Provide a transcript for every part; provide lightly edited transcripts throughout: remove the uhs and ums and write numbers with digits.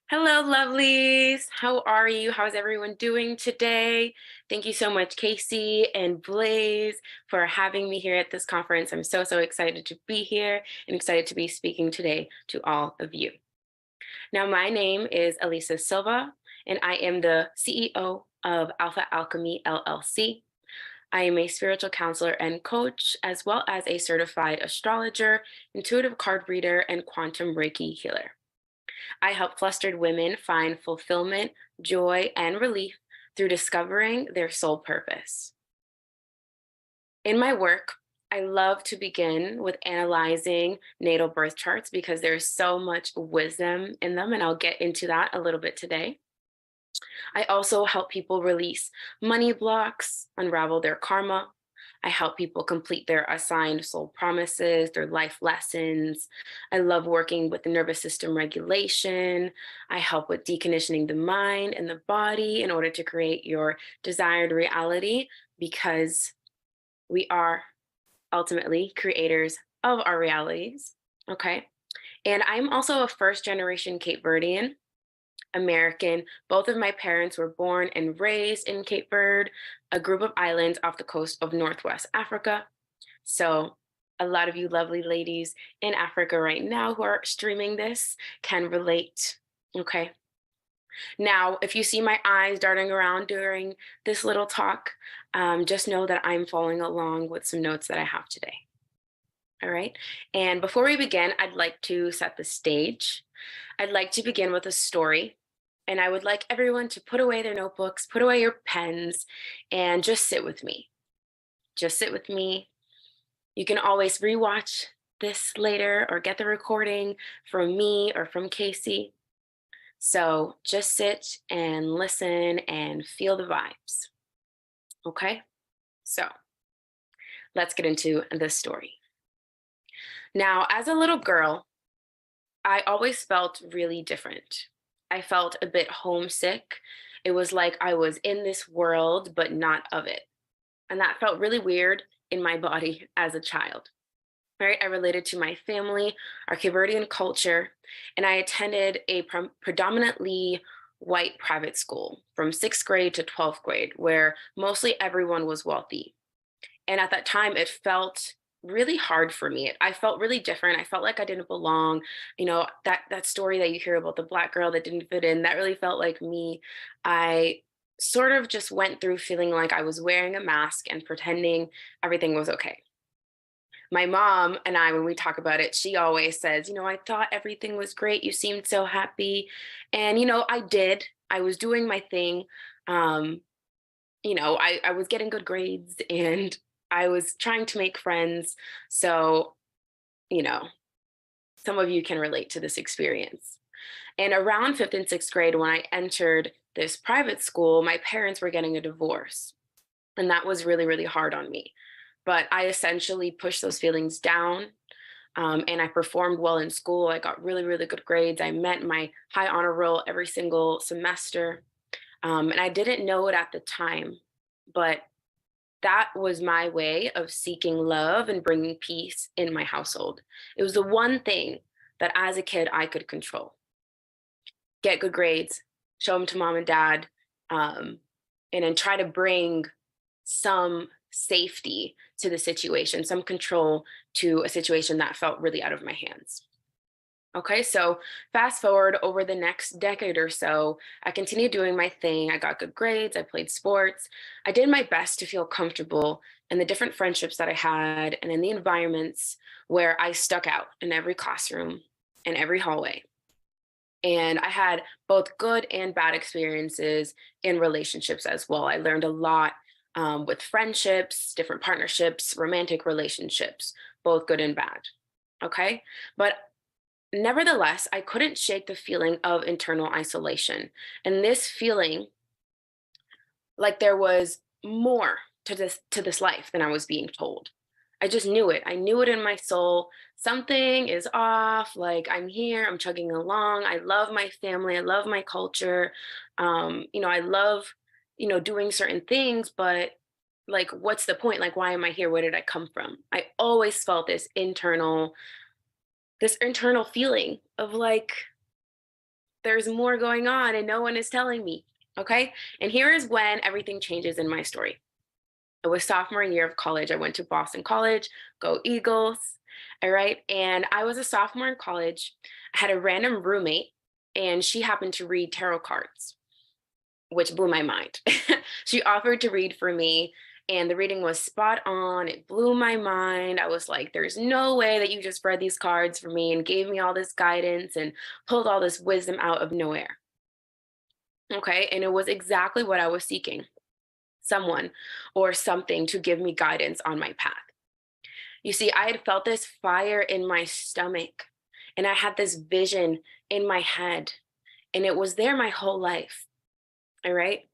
Hello, lovelies. How are you? How's everyone doing today? Thank you so much, Casey and Blaze, for having me here at this conference. I'm so excited to be here and excited to be speaking today to all of you. Now, my name is Elisa Silva, and I am the CEO of Alpha Alchemy LLC. I am a spiritual counselor and coach, as well as a certified astrologer, intuitive card reader, and quantum Reiki healer. I help flustered women find fulfillment, joy, and relief through discovering their soul purpose. In my work, I love to begin with analyzing natal birth charts because there's so much wisdom in them, and I'll get into that a little bit today. I also help people release money blocks, unravel their karma. I help people complete their assigned soul promises, their life lessons. I love working with the nervous system regulation. I help with deconditioning the mind and the body in order to create your desired reality because we are ultimately creators of our realities. Okay. And I'm also a first generation Cape Verdean American. Both of my parents were born and raised in Cape Verde, a group of islands off the coast of Northwest Africa. So, a lot of you lovely ladies in Africa right now who are streaming this can relate. Okay. Now, if you see my eyes darting around during this little talk, just know that I'm following along with some notes that I have today. All right. And before we begin, I'd like to set the stage. I'd like to begin with a story. And I would like everyone to put away their notebooks, put away your pens, and just sit with me. Just sit with me. You can always rewatch this later or get the recording from me or from Casey. So just sit and listen and feel the vibes. Okay? So let's get into this story. Now, as a little girl, I always felt really different. I felt a bit homesick. It was like I was in this world, but not of it. And that felt really weird in my body as a child. Right? I related to my family, our Caverdian culture, and I attended a predominantly white private school from sixth grade to 12th grade, where mostly everyone was wealthy. And at that time, it felt really hard for me. I felt really different. I felt like I didn't belong. That story that you hear about the black girl that didn't fit in, that really felt like me. I sort of just went through feeling like I was wearing a mask and pretending everything was okay. My mom and I, when we talk about it, she always says, I thought everything was great. You seemed so happy. And, I did. I was doing my thing. Um, I was getting good grades and I was trying to make friends. So, you know, some of you can relate to this experience. And around fifth and sixth grade, when I entered this private school, my parents were getting a divorce. And that was really, really hard on me. But I essentially pushed those feelings down. And I performed well in school. I got really, really good grades. I met my high honor roll every single semester. And I didn't know it at the time, but that was my way of seeking love and bringing peace in my household. It was the one thing that as a kid I could control: get good grades, show them to mom and dad, um, and then try to bring some safety to the situation, some control to a situation that felt really out of my hands. Okay, so fast forward over the next decade or so, I continued doing my thing. I got good grades, I played sports. I did my best to feel comfortable in the different friendships that I had and in the environments where I stuck out in every classroom and every hallway. And I had both good and bad experiences in relationships as well. I learned a lot with friendships, different partnerships, romantic relationships, both good and bad. Okay. But nevertheless, I couldn't shake the feeling of internal isolation. And this feeling like there was more to this life than I was being told. I just knew it. I knew it in my soul. Something is off. Like, I'm here, I'm chugging along. I love my family. I love my culture. I love, doing certain things, but like, what's the point? Like, why am I here? Where did I come from? I always felt this internal feeling of like, there's more going on and no one is telling me. Okay. And here is when everything changes in my story. It was sophomore year of college. I went to Boston College, go Eagles. All right. And I was a sophomore in college. I had a random roommate, and she happened to read tarot cards, which blew my mind. She offered to read for me, and the reading was spot on. It blew my mind. I was like, there's no way that you just read these cards for me and gave me all this guidance and pulled all this wisdom out of nowhere. Okay. And it was exactly what I was seeking, someone or something to give me guidance on my path. You see, I had felt this fire in my stomach, and I had this vision in my head, and it was there my whole life. All right.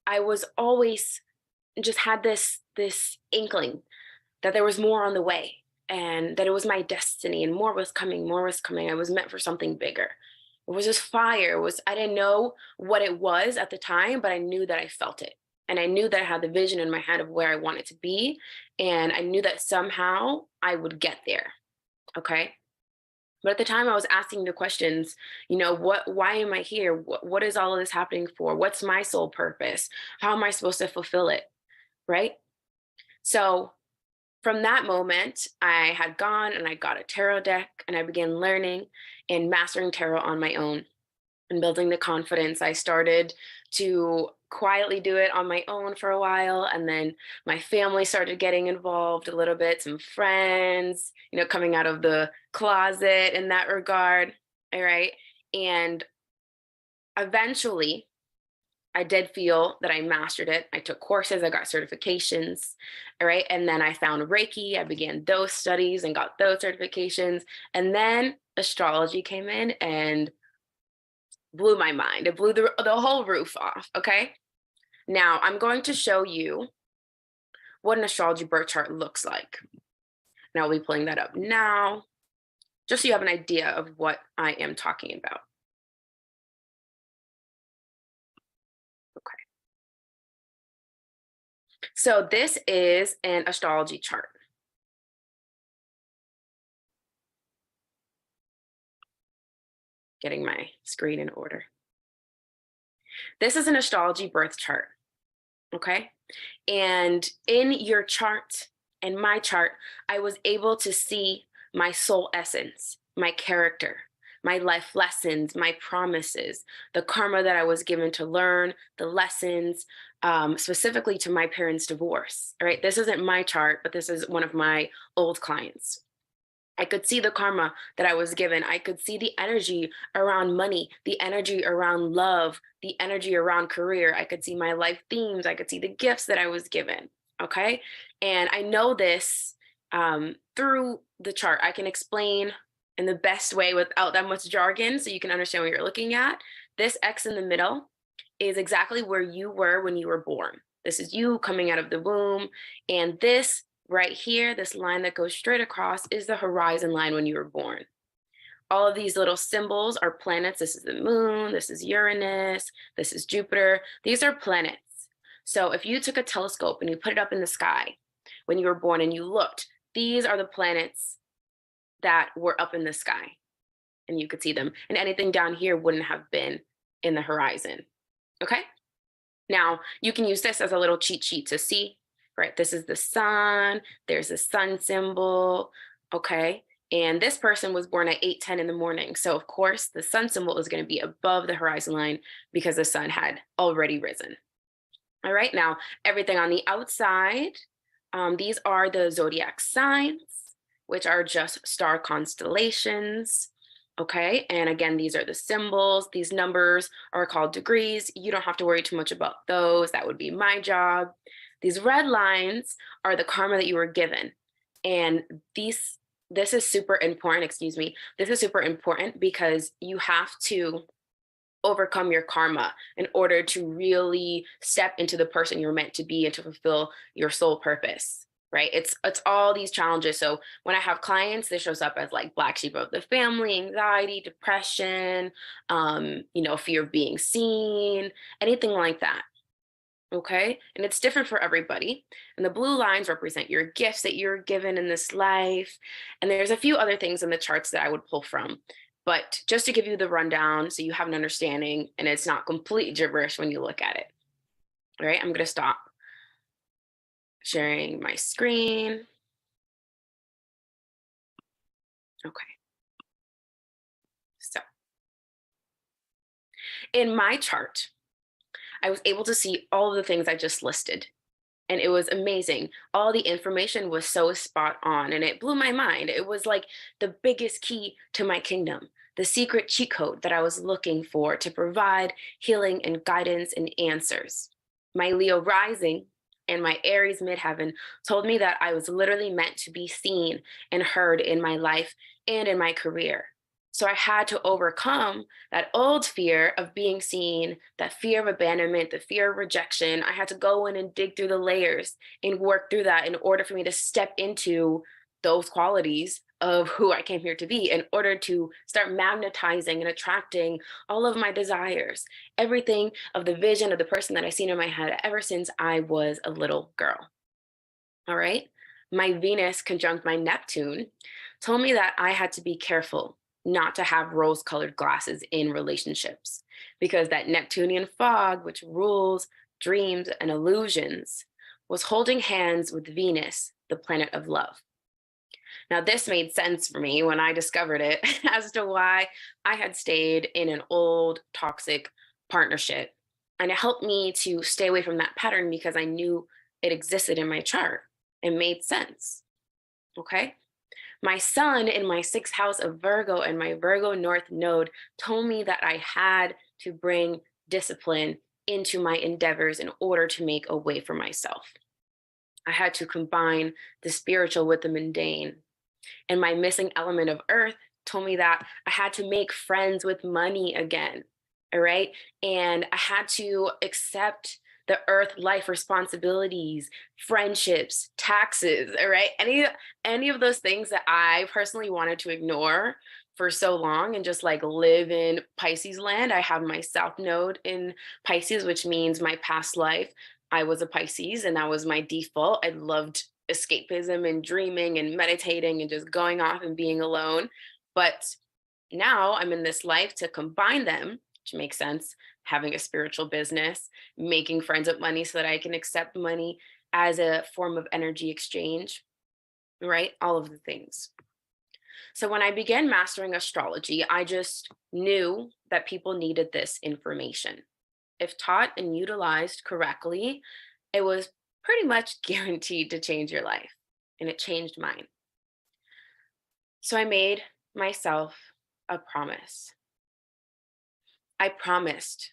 I was always just had this inkling that there was more on the way, and that it was my destiny, and more was coming, more was coming. I was meant for something bigger. It was just fire. It was, I didn't know what it was at the time, but I knew that I felt it. And I knew that I had the vision in my head of where I wanted to be. And I knew that somehow I would get there. Okay. But at the time I was asking the questions, why am I here? What is all of this happening for? What's my sole purpose? How am I supposed to fulfill it? Right. So from that moment, I had gone and I got a tarot deck, and I began learning and mastering tarot on my own and building the confidence. I started to quietly do it on my own for a while. And then my family started getting involved a little bit, some friends, coming out of the closet in that regard. All right. And eventually, I did feel that I mastered it. I took courses, I got certifications, all right? And then I found Reiki. I began those studies and got those certifications. And then astrology came in and blew my mind. It blew the whole roof off, okay? Now, I'm going to show you what an astrology birth chart looks like. And I'll be pulling that up now, just so you have an idea of what I am talking about. So this is an astrology chart. Getting my screen in order. This is an astrology birth chart, okay? And in your chart and my chart, I was able to see my soul essence, my character, my life lessons, my promises, the karma that I was given to learn, the lessons, specifically to my parents' divorce. All right, this isn't my chart, but this is one of my old clients. I could see the karma that I was given. I could see the energy around money, the energy around love, the energy around career. I could see my life themes. I could see the gifts that I was given. Okay. And I know this through the chart. I can explain in the best way without that much jargon so you can understand what you're looking at. This X in the middle is exactly where you were when you were born. This is you coming out of the womb. And this right here, this line that goes straight across, is the horizon line when you were born. All of these little symbols are planets. This is the moon, this is Uranus, this is Jupiter. These are planets. So if you took a telescope and you put it up in the sky when you were born and you looked, these are the planets that were up in the sky and you could see them. And anything down here wouldn't have been in the horizon. Okay? Now, you can use this as a little cheat sheet to see, right? This is the sun. There's a sun symbol. Okay. And this person was born at 8:10 in the morning. So, of course, the sun symbol is going to be above the horizon line because the sun had already risen. All right. Now, everything on the outside, these are the zodiac signs, which are just star constellations. Okay. And again, these are the symbols. These numbers are called degrees. You don't have to worry too much about those. That would be my job. These red lines are the karma that you were given. And this is super important, This is super important because you have to overcome your karma in order to really step into the person you're meant to be and to fulfill your soul purpose. Right? It's all these challenges. So when I have clients, this shows up as like black sheep of the family, anxiety, depression, fear of being seen, anything like that. Okay. And it's different for everybody. And the blue lines represent your gifts that you're given in this life. And there's a few other things in the charts that I would pull from. But just to give you the rundown so you have an understanding and it's not complete gibberish when you look at it. All right, I'm going to stop sharing my screen. Okay. So in my chart, I was able to see all of the things I just listed. And it was amazing. All the information was so spot on and it blew my mind. It was like the biggest key to my kingdom, the secret cheat code that I was looking for to provide healing and guidance and answers. My Leo rising and my Aries midheaven told me that I was literally meant to be seen and heard in my life and in my career. So I had to overcome that old fear of being seen, that fear of abandonment, the fear of rejection. I had to go in and dig through the layers and work through that in order for me to step into those qualities of who I came here to be, in order to start magnetizing and attracting all of my desires, everything of the vision of the person that I've seen in my head ever since I was a little girl. All right. My Venus conjunct my Neptune told me that I had to be careful not to have rose colored glasses in relationships because that Neptunian fog, which rules dreams and illusions, was holding hands with Venus, the planet of love. Now, this made sense for me when I discovered it as to why I had stayed in an old toxic partnership. And it helped me to stay away from that pattern because I knew it existed in my chart. It made sense. Okay. My sun in my sixth house of Virgo and my Virgo North node told me that I had to bring discipline into my endeavors in order to make a way for myself. I had to combine the spiritual with the mundane. And my missing element of earth told me that I had to make friends with money again. All right. And I had to accept the earth life responsibilities, friendships, taxes. All right. Any of those things that I personally wanted to ignore for so long and just like live in Pisces land. I have my south node in Pisces, which means my past life. I was a Pisces and that was my default. I loved escapism and dreaming and meditating and just going off and being alone. But now I'm in this life to combine them, which makes sense. Having a spiritual business, making friends with money so that I can accept money as a form of energy exchange, right? All of the things. So when I began mastering astrology, I just knew that people needed this information. If taught and utilized correctly, it was pretty much guaranteed to change your life. And it changed mine. So I made myself a promise. I promised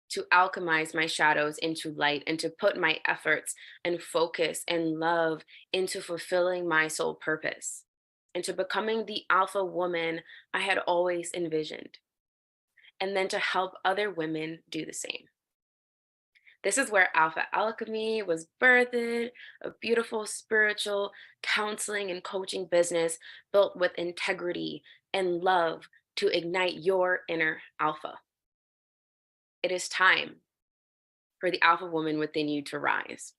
to alchemize my shadows into light and to put my efforts and focus and love into fulfilling my soul purpose, into becoming the alpha woman I had always envisioned, and then to help other women do the same. This is where Alpha Alchemy was birthed, a beautiful spiritual counseling and coaching business built with integrity and love to ignite your inner alpha. It is time for the alpha woman within you to rise.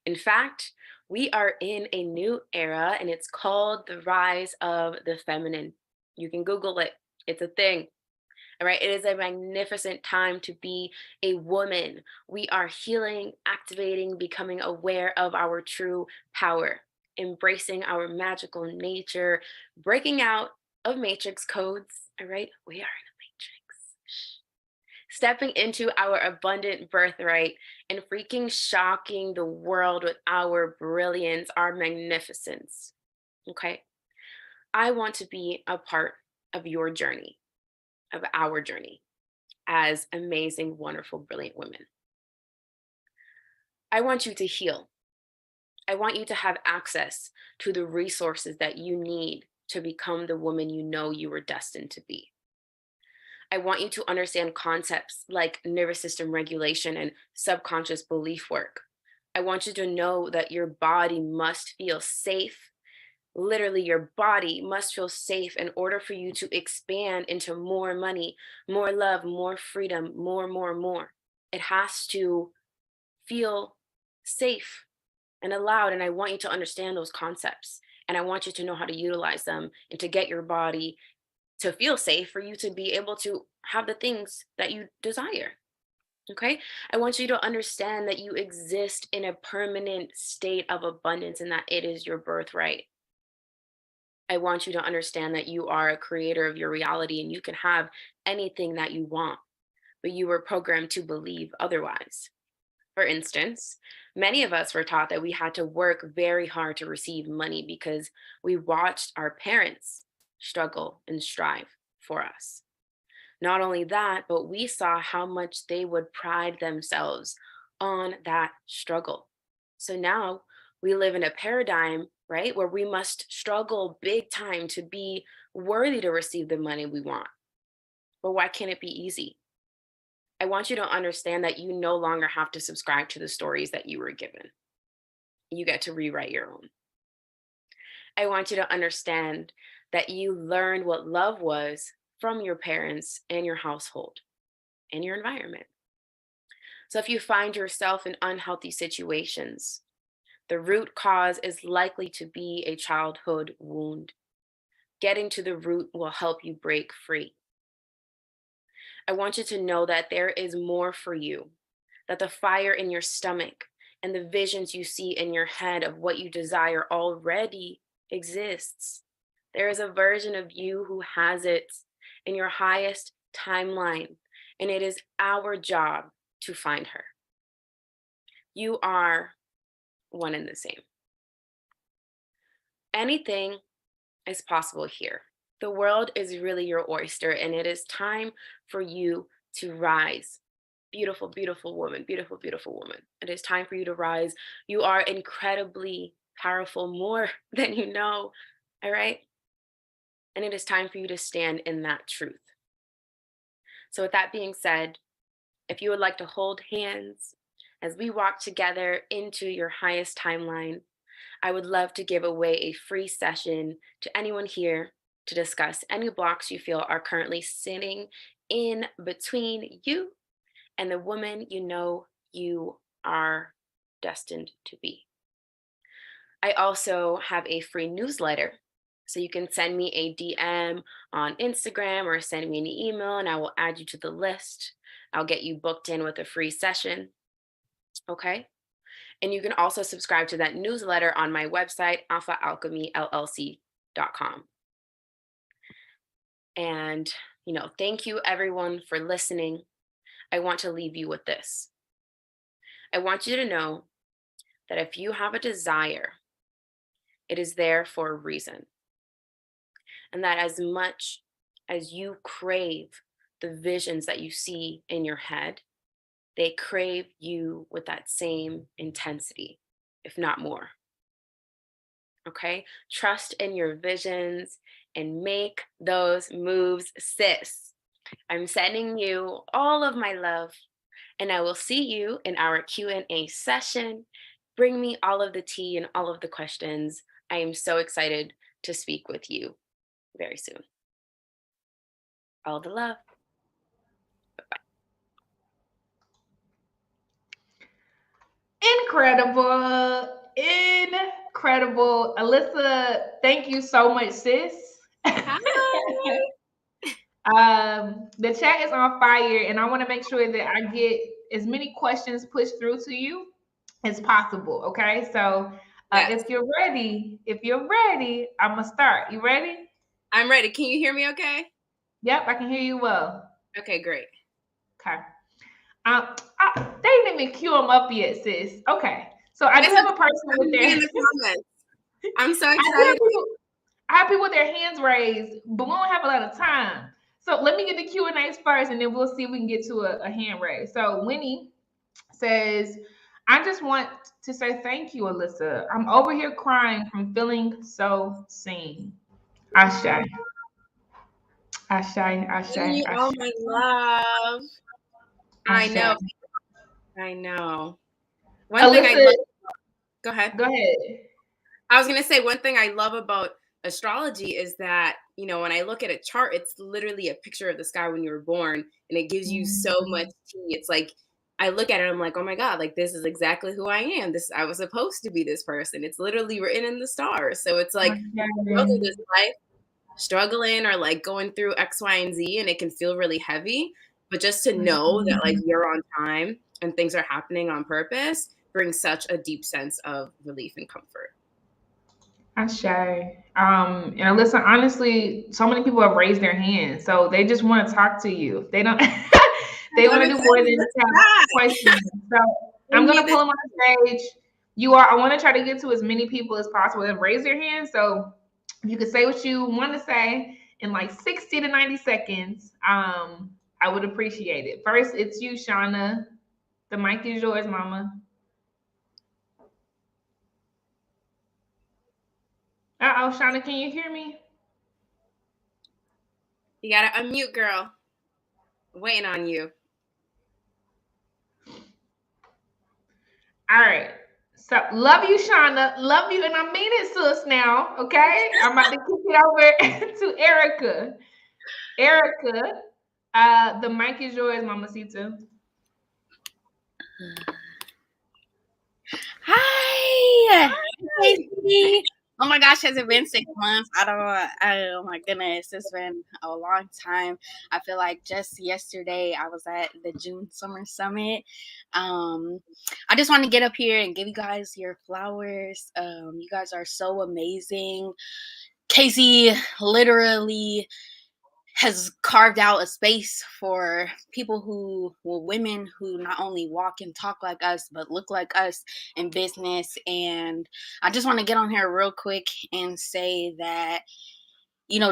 In fact, we are in a new era and it's called the rise of the feminine. You can Google it, it's a thing. All right. It is a magnificent time to be a woman. We are healing, activating, becoming aware of our true power, embracing our magical nature, breaking out of matrix codes. All right. We are in a matrix. Stepping into our abundant birthright and freaking shocking the world with our brilliance, our magnificence. Okay. I want to be a part of your journey, of our journey as amazing, wonderful, brilliant women. I want you to heal. I want you to have access to the resources that you need to become the woman you know you were destined to be. I want you to understand concepts like nervous system regulation and subconscious belief work. I want you to know that your body must feel safe. Literally, your body must feel safe in order for you to expand into more money, more love, more freedom, more. It has to feel safe and allowed. And I want you to understand those concepts. And I want you to know how to utilize them and to get your body to feel safe, for you to be able to have the things that you desire. Okay. I want you to understand that you exist in a permanent state of abundance and that it is your birthright. I want you to understand that you are a creator of your reality and you can have anything that you want, but you were programmed to believe otherwise. For instance, many of us were taught that we had to work very hard to receive money because we watched our parents struggle and strive for us. Not only that, but we saw how much they would pride themselves on that struggle. So now we live in a paradigm, right, where we must struggle big time to be worthy to receive the money we want. But why can't it be easy? I want you to understand that you no longer have to subscribe to the stories that you were given. You get to rewrite your own. I want you to understand that you learned what love was from your parents and your household and your environment. So if you find yourself in unhealthy situations, the root cause is likely to be a childhood wound. Getting to the root will help you break free. I want you to know that there is more for you, that the fire in your stomach and the visions you see in your head of what you desire already exists. There is a version of you who has it in your highest timeline, and it is our job to find her. You are one and the same. Anything is possible here. The world is really your oyster, and it is time for you to rise. Beautiful, beautiful woman, beautiful, beautiful woman. It is time for you to rise. You are incredibly powerful, more than you know. All right. And it is time for you to stand in that truth. So, with that being said, if you would like to hold hands as we walk together into your highest timeline, I would love to give away a free session to anyone here to discuss any blocks you feel are currently sitting in between you and the woman you know you are destined to be. I also have a free newsletter. So you can send me a DM on Instagram or send me an email and I will add you to the list. I'll get you booked in with a free session. Okay. And you can also subscribe to that newsletter on my website, alphaalchemyllc.com. And, thank you everyone for listening. I want to leave you with this. I want you to know that if you have a desire, it is there for a reason. And that as much as you crave the visions that you see in your head, they crave you with that same intensity, if not more. Okay? Trust in your visions and make those moves, sis. I'm sending you all of my love, and I will see you in our Q&A session. Bring me all of the tea and all of the questions. I am so excited to speak with you very soon. All the love. Incredible. Incredible. Alyssa, thank you so much, sis. Hi. The chat is on fire, and I want to make sure that I get as many questions pushed through to you as possible. Okay, so Yes, if you're ready, I'm gonna start. You ready? I'm ready. Can you hear me okay? Yep, I can hear you well. Okay, great. Okay. They didn't even queue them up yet, sis. Okay, so I do It's have okay. a person I'm with gonna be their. in the comments. I'm so I do have excited. people. I have people with their hands raised, but we don't have a lot of time. So let me get the Q and A's first, and then we'll see if we can get to a hand raise. So Winnie says, "I just want to say thank you, Alyssa. I'm over here crying from feeling so seen." Ashe, Ashe, Ashe, Winnie, oh Ashe, my love. I Ashe. know. I know. One thing I Alyssa, love. Go ahead. go ahead. I was gonna say one thing I love about astrology is that, when I look at a chart, it's literally a picture of the sky when you were born, and it gives you so much tea. It's like I look at it, I'm like, oh my God, like this is exactly who I am. I was supposed to be this person. It's literally written in the stars. So it's like, go through Ashe. this life. struggling or like going through X, Y, and Z, and it can feel really heavy. But just to know that like you're on time and things are happening on purpose brings such a deep sense of relief and comfort. I shy. And Alyssa, honestly, so many people have raised their hands, so they just want to talk to you. They don't. They want to do more than just have questions. So I'm gonna pull them on the stage. I want to try to get to as many people as possible that raise their hands. So if you could say what you want to say in like 60 to 90 seconds, I would appreciate it. First, it's you, Shauna. The mic is yours, Mama. Uh-oh, Shauna, can you hear me? You gotta unmute, girl. Waiting on you. All right. So love you, Shauna. Love you, and I mean it, sis. Now, okay. I'm about to kick it over to Erica. Erica, the mic is yours, Mamacita. Hi. Casey. Oh my gosh, has it been 6 months? Oh my goodness, it's been a long time. I feel like just yesterday I was at the June Summer Summit. I just want to get up here and give you guys your flowers. You guys are so amazing. Casey literally has carved out a space for women who not only walk and talk like us, but look like us in business. And I just want to get on here real quick and say that,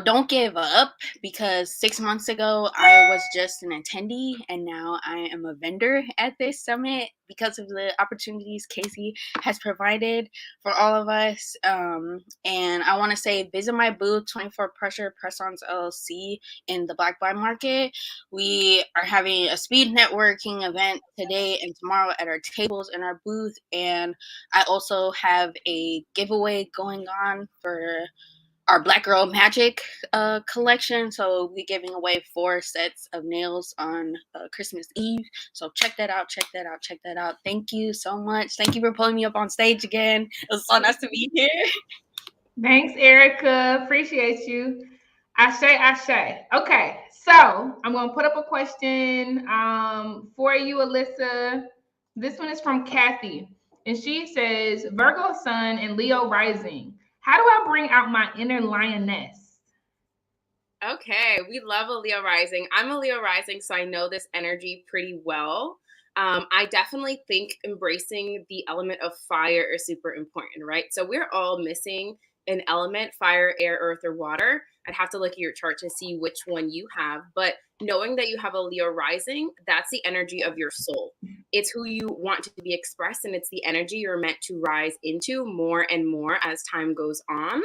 don't give up, because 6 months ago I was just an attendee and now I am a vendor at this summit because of the opportunities Casey has provided for all of us. And I want to say, visit my booth, 24 Pressure Press-Ons LLC in the Black Buy Market. We are having a speed networking event today and tomorrow at our tables in our booth. And I also have a giveaway going on for our Black Girl Magic collection. So we're giving away 4 sets of nails on Christmas Eve. So check that out. Thank you so much. Thank you for pulling me up on stage again. It was so nice to be here. Thanks, Erica. Appreciate you. Ashe. Okay, so I'm going to put up a question for you, Alyssa. This one is from Kathy, and she says, Virgo Sun and Leo Rising. How do I bring out my inner lioness? Okay, we love a Leo rising. I'm a Leo rising, so I know this energy pretty well. I definitely think embracing the element of fire is super important, right? So we're all missing an element: fire, air, earth, or water. I'd have to look at your chart to see which one you have. But knowing that you have a Leo rising, that's the energy of your soul. It's who you want to be expressed, and it's the energy you're meant to rise into more and more as time goes on.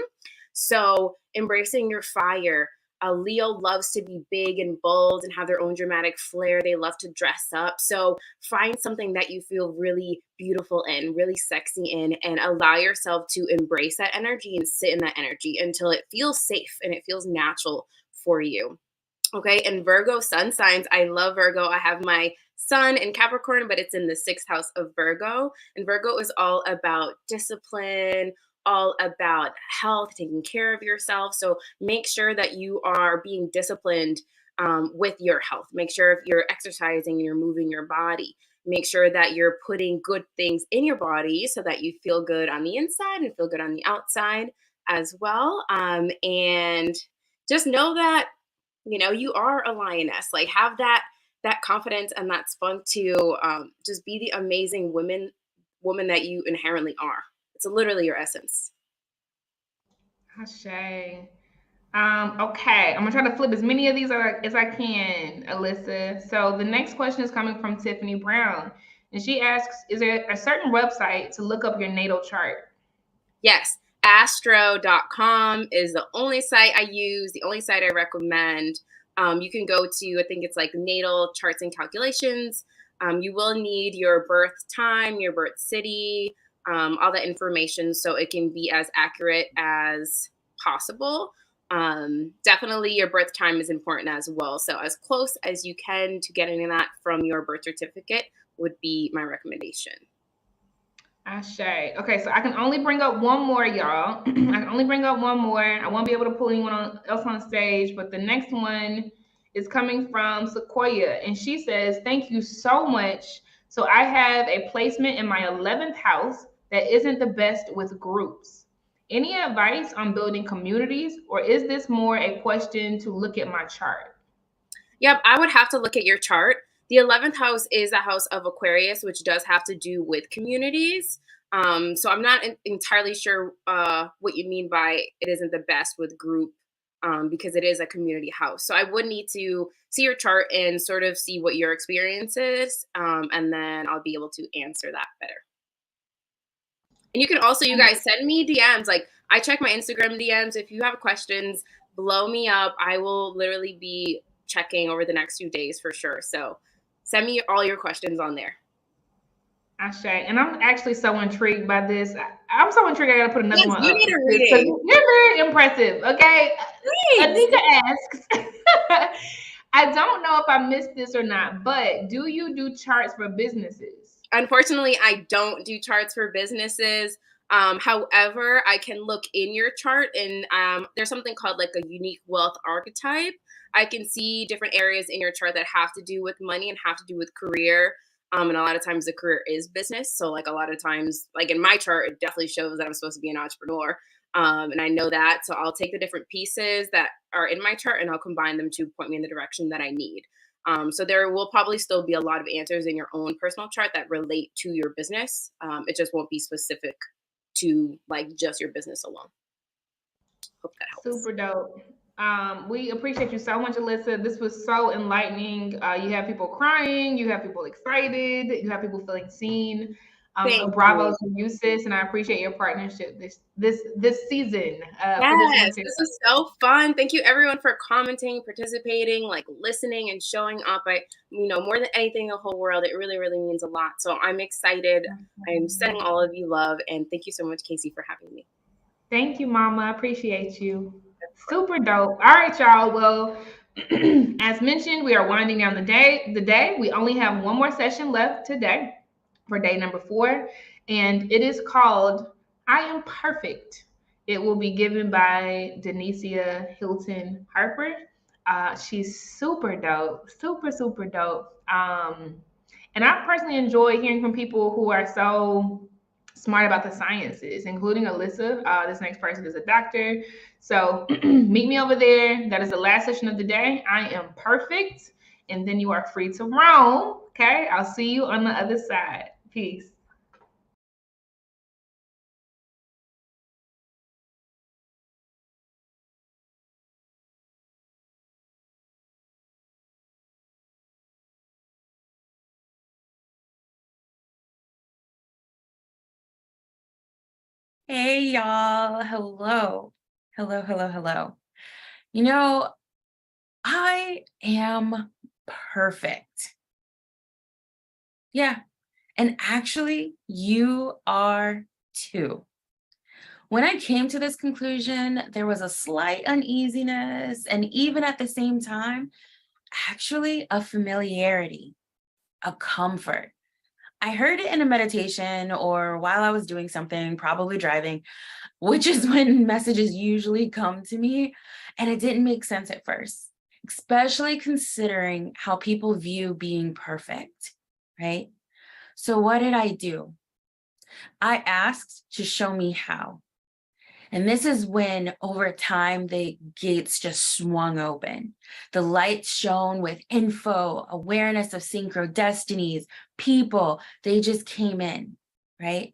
So embracing your fire. A Leo loves to be big and bold and have their own dramatic flair. They love to dress up. So find something that you feel really beautiful in, really sexy in, and allow yourself to embrace that energy and sit in that energy until it feels safe and it feels natural for you. Okay. And Virgo sun signs. I love Virgo. I have my sun in Capricorn, but it's in the 6th house of Virgo. And Virgo is all about discipline, all about health, taking care of yourself. So make sure that you are being disciplined with your health. Make sure if you're exercising and you're moving your body. Make sure that you're putting good things in your body so that you feel good on the inside and feel good on the outside as well. And just know that you are a lioness. Like, have that confidence and that spunk to just be the amazing woman that you inherently are. It's literally your essence. Ashe. Okay, I'm gonna try to flip as many of these as I can, Alyssa. So the next question is coming from Tiffany Brown, and she asks, "Is there a certain website to look up your natal chart?" Yes, astro.com is the only site I use, the only site I recommend. You can go to, I think it's like natal charts and calculations. You will need your birth time, your birth city, all that information so it can be as accurate as possible. Definitely your birth time is important as well. So as close as you can to getting that from your birth certificate would be my recommendation. Ashe. Okay, so I can only bring up one more, y'all. I can only bring up one more. I won't be able to pull anyone else on stage, but the next one is coming from Sequoia, and she says, "Thank you so much. So I have a placement in my 11th house that isn't the best with groups. Any advice on building communities, or is this more a question to look at my chart?" Yep, I would have to look at your chart. The 11th house is a house of Aquarius, which does have to do with communities. So I'm not entirely sure what you mean by it isn't the best with group, because it is a community house. So I would need to see your chart and sort of see what your experience is, and then I'll be able to answer that better. And you can also, you guys, send me DMs. Like, I check my Instagram DMs. If you have questions, blow me up. I will literally be checking over the next few days for sure. So send me all your questions on there. Ashe. And I'm actually so intrigued by this. I'm so intrigued. I gotta put another Yes, one you up. need a reading. You're very impressive. Okay. Thanks. Anika asks, I don't know if I missed this or not, but do you do charts for businesses? Unfortunately, I don't do charts for businesses. However, I can look in your chart, and there's something called like a unique wealth archetype. I can see different areas in your chart that have to do with money and have to do with career. And a lot of times the career is business. So like a lot of times, like in my chart, it definitely shows that I'm supposed to be an entrepreneur. And I know that. So I'll take the different pieces that are in my chart and I'll combine them to point me in the direction that I need. So there will probably still be a lot of answers in your own personal chart that relate to your business. It just won't be specific to like just your business alone. Hope that helps. Super dope. We appreciate you so much, Alyssa. This was so enlightening. You have people crying, you have people excited, you have people feeling seen. So bravo to you, sis, and I appreciate your partnership this season. Yes, this is so fun. Thank you everyone for commenting, participating, like listening and showing up. More than anything in the whole world, it really, really means a lot. So I'm excited. I'm sending all of you love, and thank you so much, Casey, for having me. Thank you, Mama. I appreciate you. Super dope. All right, y'all. Well, as mentioned, we are winding down the day. We only have one more session left today for day number 4, and it is called I Am Perfect. It will be given by Denicia Hilton Harper. She's super dope, super, super dope. And I personally enjoy hearing from people who are so smart about the sciences, including Alyssa. This next person is a doctor. So meet me over there. That is the last session of the day. I am perfect. And then you are free to roam. Okay. I'll see you on the other side. Peace. Hey, y'all. Hello. Hello, hello, hello. I am perfect. Yeah. And actually, you are too. When I came to this conclusion, there was a slight uneasiness, and even at the same time, actually a familiarity, a comfort. I heard it in a meditation or while I was doing something, probably driving, which is when messages usually come to me. And it didn't make sense at first, especially considering how people view being perfect, right? So what did I do? I asked to show me how. And this is when, over time, the gates just swung open. The lights shone with info, awareness of synchrodestinies, people, they just came in, right?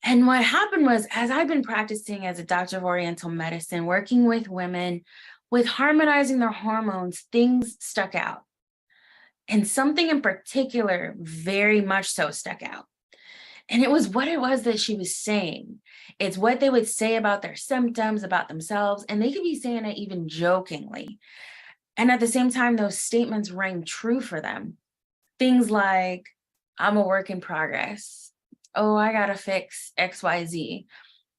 And what happened was, as I've been practicing as a doctor of Oriental medicine, working with women, with harmonizing their hormones, things stuck out. And something in particular very much so stuck out. And it was what it was that she was saying. It's what they would say about their symptoms, about themselves, and they could be saying it even jokingly. And at the same time, those statements rang true for them. Things like, I'm a work in progress. Oh, I gotta fix XYZ.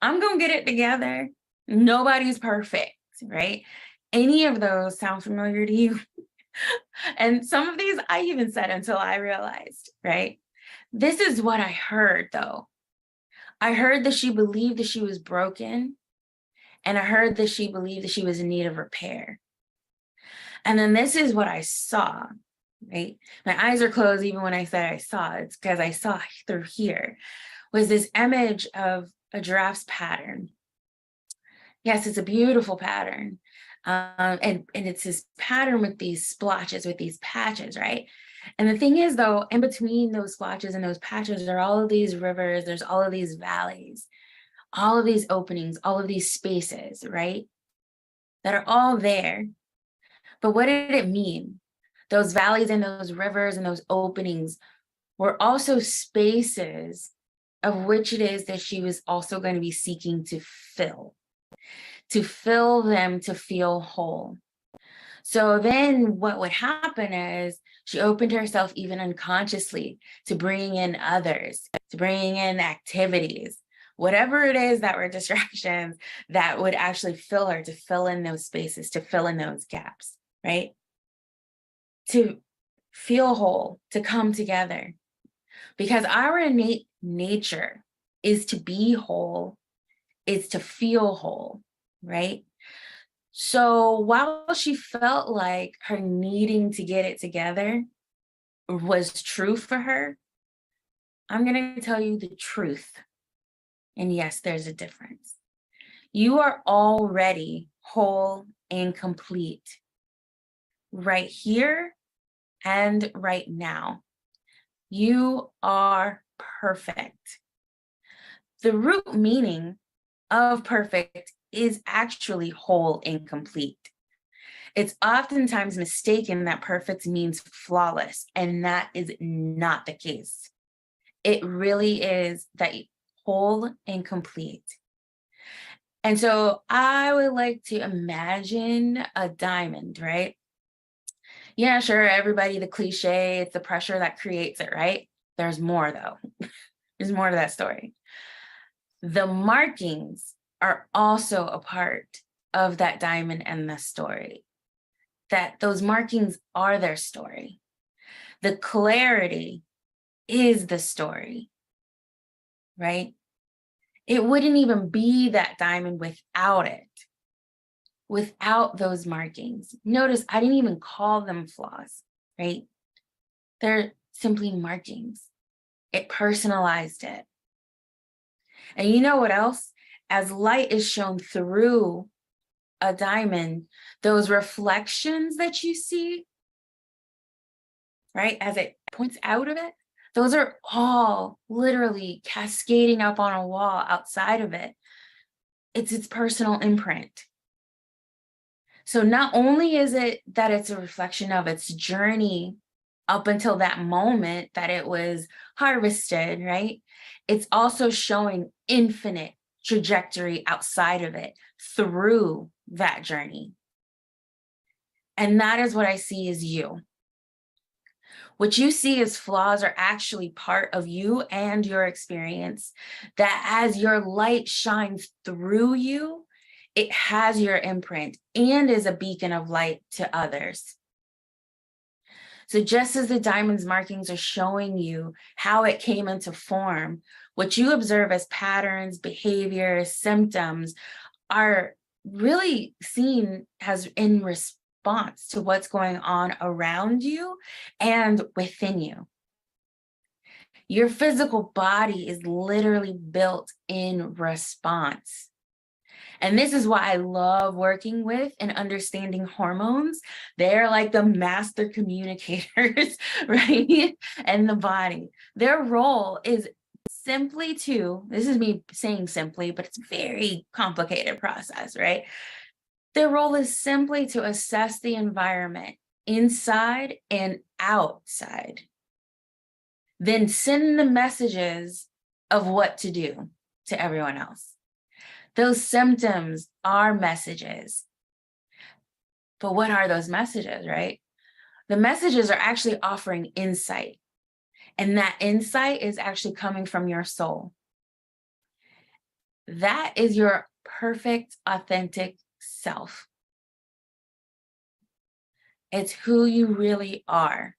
I'm gonna get it together. Nobody's perfect, right? Any of those sound familiar to you? And some of these I even said until I realized, right? This is what I heard, though. I heard that she believed that she was broken, and I heard that she believed that she was in need of repair. And then this is what I saw, right? My eyes are closed even when I said I saw. It's because I saw through here was this image of a giraffe's pattern. Yes, it's a beautiful pattern. And it's this pattern with these splotches, with these patches, right? And the thing is, though, in between those splotches and those patches are all of these rivers, there's all of these valleys, all of these openings, all of these spaces, right? That are all there. But what did it mean? Those valleys and those rivers and those openings were also spaces of which it is that she was also going to be seeking to fill them to feel whole. So then what would happen is she opened herself even unconsciously to bringing in others, to bringing in activities, whatever it is that were distractions that would actually fill her, to fill in those spaces, to fill in those gaps, right? To feel whole, to come together. Because our innate nature is to be whole, is to feel whole, right? So while she felt like her needing to get it together was true for her, I'm going to tell you the truth. And yes, there's a difference. You are already whole and complete right here and right now. You are perfect. The root meaning of perfect is actually whole and complete. It's oftentimes mistaken that perfect means flawless, and that is not the case. It really is that whole and complete. And so I would like to imagine a diamond, right? Yeah, sure, everybody, the cliche, it's the pressure that creates it, right? There's more, though. There's more to that story. The markings are also a part of that diamond and the story. That those markings are their story. The clarity is the story, right? It wouldn't even be that diamond without it, without those markings. Notice I didn't even call them flaws, right? They're simply markings. It personalized it. And you know what else? As light is shown through a diamond, those reflections that you see, right, as it points out of it, those are all literally cascading up on a wall outside of it. It's its personal imprint. So not only is it that it's a reflection of its journey up until that moment that it was harvested, right? It's also showing infinite trajectory outside of it through that journey. And that is what I see as you. What you see as flaws are actually part of you and your experience, that as your light shines through you, it has your imprint and is a beacon of light to others. So just as the diamond's markings are showing you how it came into form, what you observe as patterns, behaviors, symptoms are really seen as in response to what's going on around you and within you. Your physical body is literally built in response. And this is why I love working with and understanding hormones. They're like the master communicators, right? And the body. Their role is simply to, this is me saying simply, but it's a very complicated process, right? Their role is simply to assess the environment inside and outside. Then send the messages of what to do to everyone else. Those symptoms are messages. But what are those messages, right? The messages are actually offering insight. And that insight is actually coming from your soul. That is your perfect, authentic self. It's who you really are.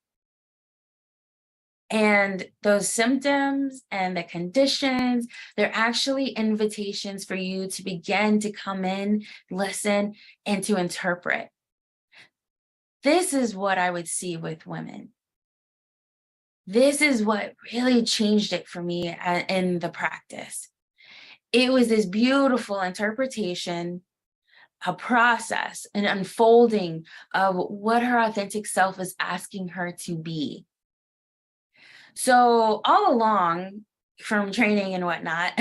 And those symptoms and the conditions, they're actually invitations for you to begin to come in, listen, and to interpret. This is what I would see with women. This is what really changed it for me in the practice. It was this beautiful interpretation, a process, an unfolding of what her authentic self is asking her to be. So all along from training and whatnot,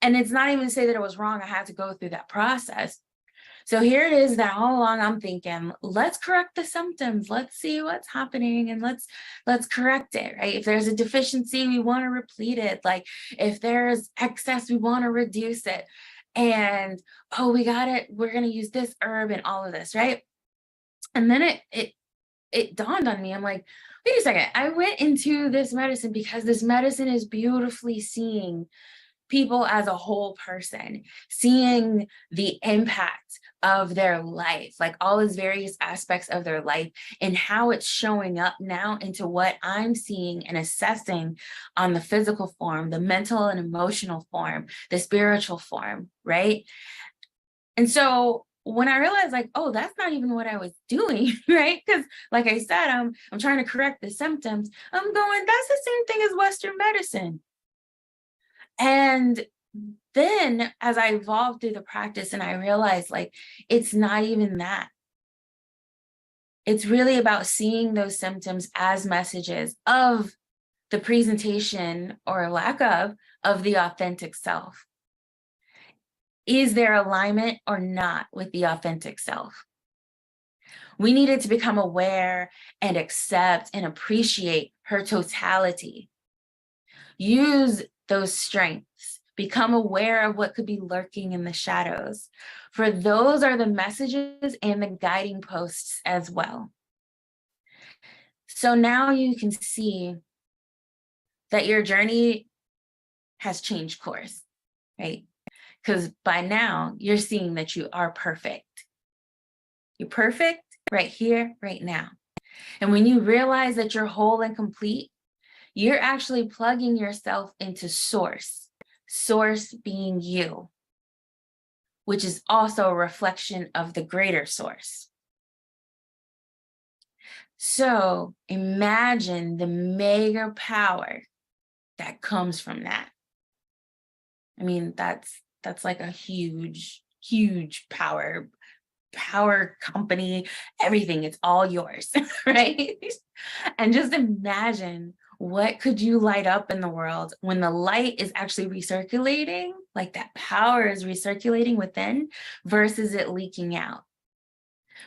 and it's not even to say that it was wrong, I had to go through that process. So here it is that all along I'm thinking, let's correct the symptoms. Let's see what's happening and let's correct it, right? If there's a deficiency, we want to replete it. Like if there's excess, we want to reduce it. And oh, we got it. We're going to use this herb and all of this, right? And then it dawned on me. I'm like, wait a second. I went into this medicine because this medicine is beautifully seeing people as a whole person, seeing the impact of their life, like all these various aspects of their life and how it's showing up now into what I'm seeing and assessing on the physical form, the mental and emotional form, the spiritual form, right? And so when I realized like, oh, that's not even what I was doing, right? Because like I said, I'm trying to correct the symptoms. I'm going, that's the same thing as Western medicine. And then as I evolved through the practice and I realized like, it's not even that. It's really about seeing those symptoms as messages of the presentation or lack of the authentic self. Is there alignment or not with the authentic self? We needed to become aware and accept and appreciate her totality. Use those strengths. Become aware of what could be lurking in the shadows. For those are the messages and the guiding posts as well. So now you can see that your journey has changed course, right? Because by now you're seeing that you are perfect. You're perfect right here, right now. And when you realize that you're whole and complete, you're actually plugging yourself into source. Source being you, which is also a reflection of the greater source. So imagine the mega power that comes from that. I mean, that's like a huge power company, everything, it's all yours, right? And just imagine what could you light up in the world when the light is actually recirculating, like that power is recirculating within versus it leaking out,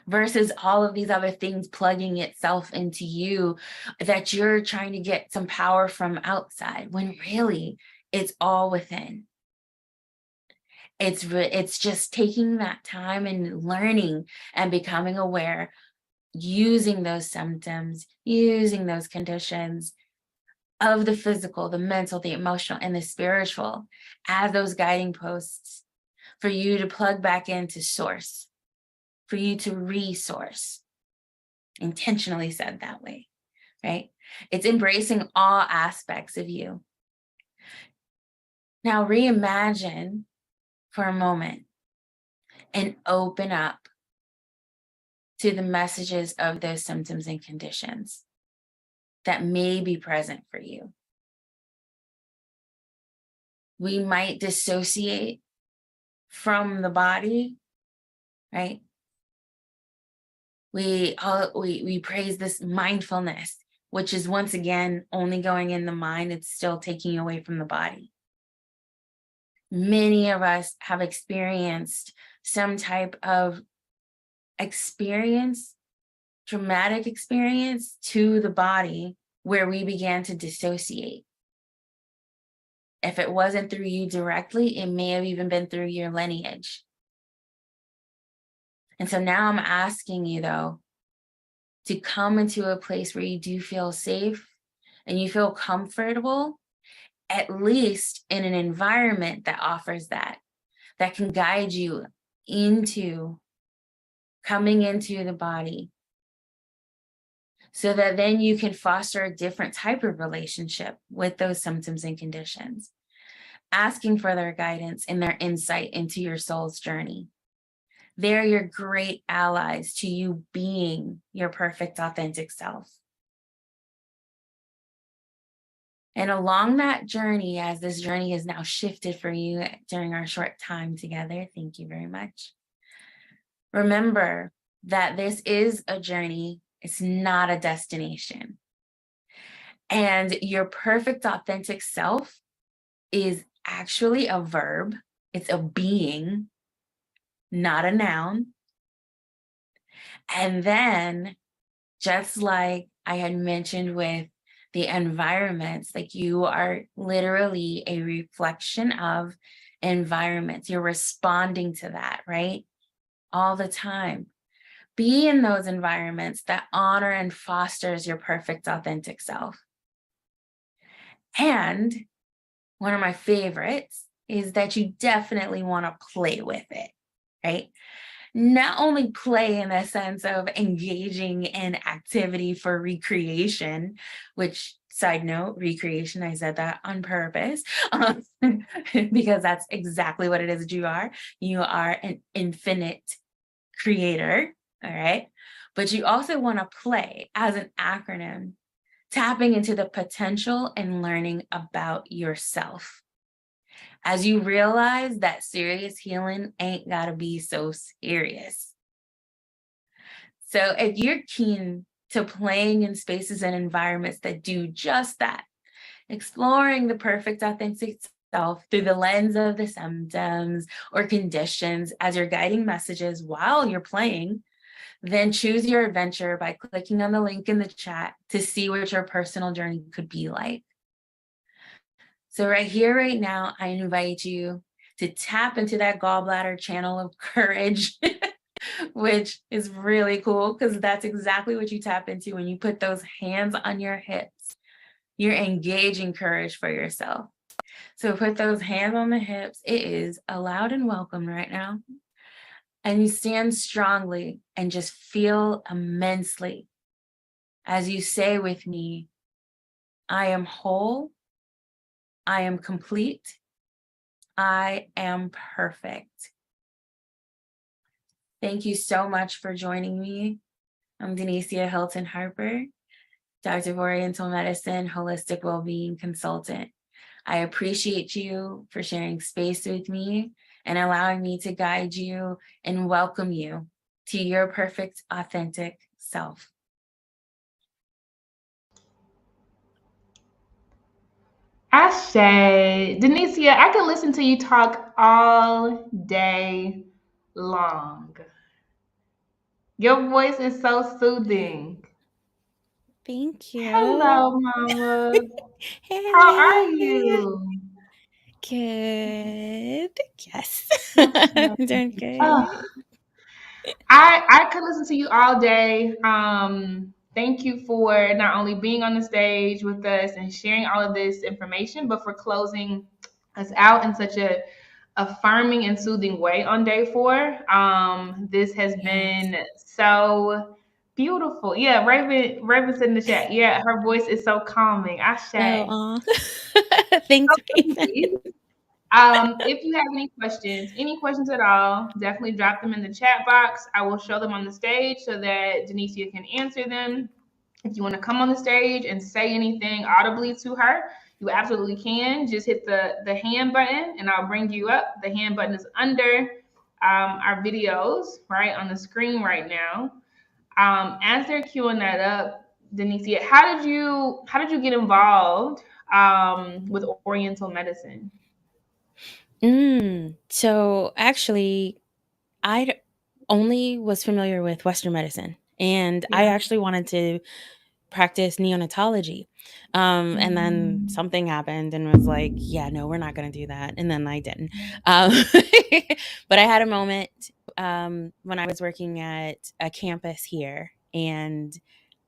versus all of these other things plugging itself into you that you're trying to get some power from outside, when really it's all within. It's just taking that time and learning and becoming aware, using those symptoms, using those conditions of the physical, the mental, the emotional, and the spiritual as those guiding posts for you to plug back into source, for you to resource. Intentionally said that way, right? It's embracing all aspects of you. Now reimagine for a moment and open up to the messages of those symptoms and conditions that may be present for you. We might dissociate from the body, right? We praise this mindfulness, which is once again only going in the mind. It's still taking away from the body. Many of us have experienced some type of experience, traumatic experience to the body where we began to dissociate. If it wasn't through you directly, it may have even been through your lineage. And so now I'm asking you though, to come into a place where you do feel safe and you feel comfortable, at least in an environment that offers that can guide you into coming into the body so that then you can foster a different type of relationship with those symptoms and conditions, asking for their guidance and their insight into your soul's journey. They're your great allies to you being your perfect, authentic self. And along that journey, as this journey is now shifted for you during our short time together, thank you very much. Remember that this is a journey, it's not a destination. And your perfect, authentic self is actually a verb, it's a being, not a noun. And then, just like I had mentioned with the environments, like you are literally a reflection of environments. You're responding to that, right? All the time. Be in those environments that honor and fosters your perfect, authentic self. And one of my favorites is that you definitely want to play with it, right? Not only play in the sense of engaging in activity for recreation, which, side note, recreation, I said that on purpose, because that's exactly what it is that you are. You are an infinite creator, all right? But you also want to play as an acronym, tapping into the potential and learning about yourself. As you realize that serious healing ain't gotta be so serious. So if you're keen to playing in spaces and environments that do just that, exploring the perfect authentic self through the lens of the symptoms or conditions as your guiding messages while you're playing, then choose your adventure by clicking on the link in the chat to see what your personal journey could be like. So right here, right now, I invite you to tap into that gallbladder channel of courage, which is really cool because that's exactly what you tap into when you put those hands on your hips. You're engaging courage for yourself. So put those hands on the hips. It is allowed and welcome right now. And you stand strongly and just feel immensely as you say with me, I am whole. I am complete. I am perfect. Thank you so much for joining me. I'm Denicia Hilton Harper, Doctor of Oriental Medicine, Holistic Wellbeing Consultant. I appreciate you for sharing space with me and allowing me to guide you and welcome you to your perfect, authentic self. Ashe, Denicia, I can listen to you talk all day long. Your voice is so soothing. Thank you. Hello, Mama. Hey. How are you? Good. Yes. Awesome. Doing good. I could listen to you all day. Thank you for not only being on the stage with us and sharing all of this information, but for closing us out in such a affirming and soothing way on day 4. This has been so beautiful. Yeah, Raven's in the chat. Yeah, her voice is so calming. Ashe. Oh, thanks, Raven. If you have any questions at all, definitely drop them in the chat box. I will show them on the stage so that Denicia can answer them. If you want to come on the stage and say anything audibly to her, you absolutely can. Just hit the hand button and I'll bring you up. The hand button is under our videos, right on the screen right now. As they're queuing that up, Denicia, how did you get involved with Oriental medicine? So actually, I only was familiar with Western medicine, and I actually wanted to practice neonatology. And then something happened and was like, yeah, no, we're not going to do that. And then I didn't. But I had a moment when I was working at a campus here, and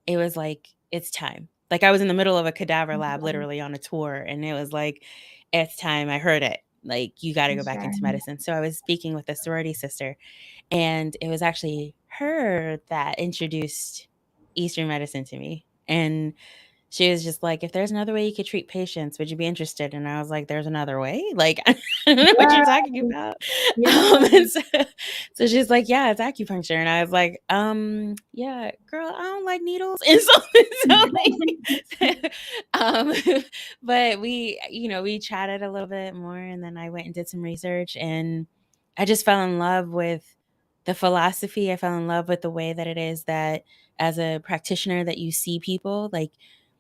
it was like, it's time. Like I was in the middle of a cadaver lab, literally on a tour, and it was like, it's time. I heard it. Like, you got to go back into medicine. So I was speaking with a sorority sister, and it was actually her that introduced Eastern medicine to me. And she was just like, if there's another way you could treat patients, would you be interested? And I was like, there's another way? Like, I don't know what you're talking about. Yeah. And so she's like, yeah, it's acupuncture. And I was like, yeah, girl, I don't like needles. And but we chatted a little bit more, and then I went and did some research, and I just fell in love with the philosophy. I fell in love with the way that it is that as a practitioner that you see people, like,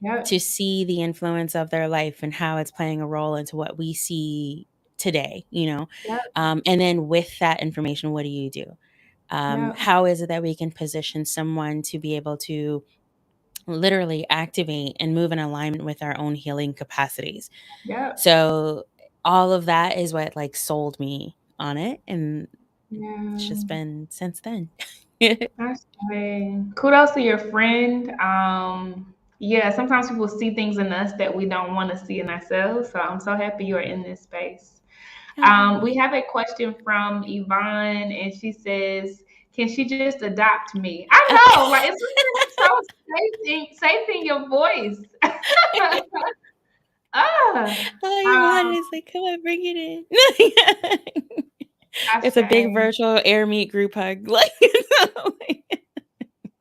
Yep. to see the influence of their life and how it's playing a role into what we see today, Yep. and then with that information, what do you do? Yep. How is it that we can position someone to be able to literally activate and move in alignment with our own healing capacities? Yep. So all of that is what like sold me on it, and it's just Yeah. been since then. That's right. Kudos to your friend. Yeah, sometimes people see things in us that we don't want to see in ourselves. So I'm so happy you're in this space. We have a question from Yvonne, and she says, "Can she just adopt me?" I know, like it's so safe in your voice. Oh, Um, Yvonne is like, come on, bring it in. It's a big virtual air meet group hug. Like,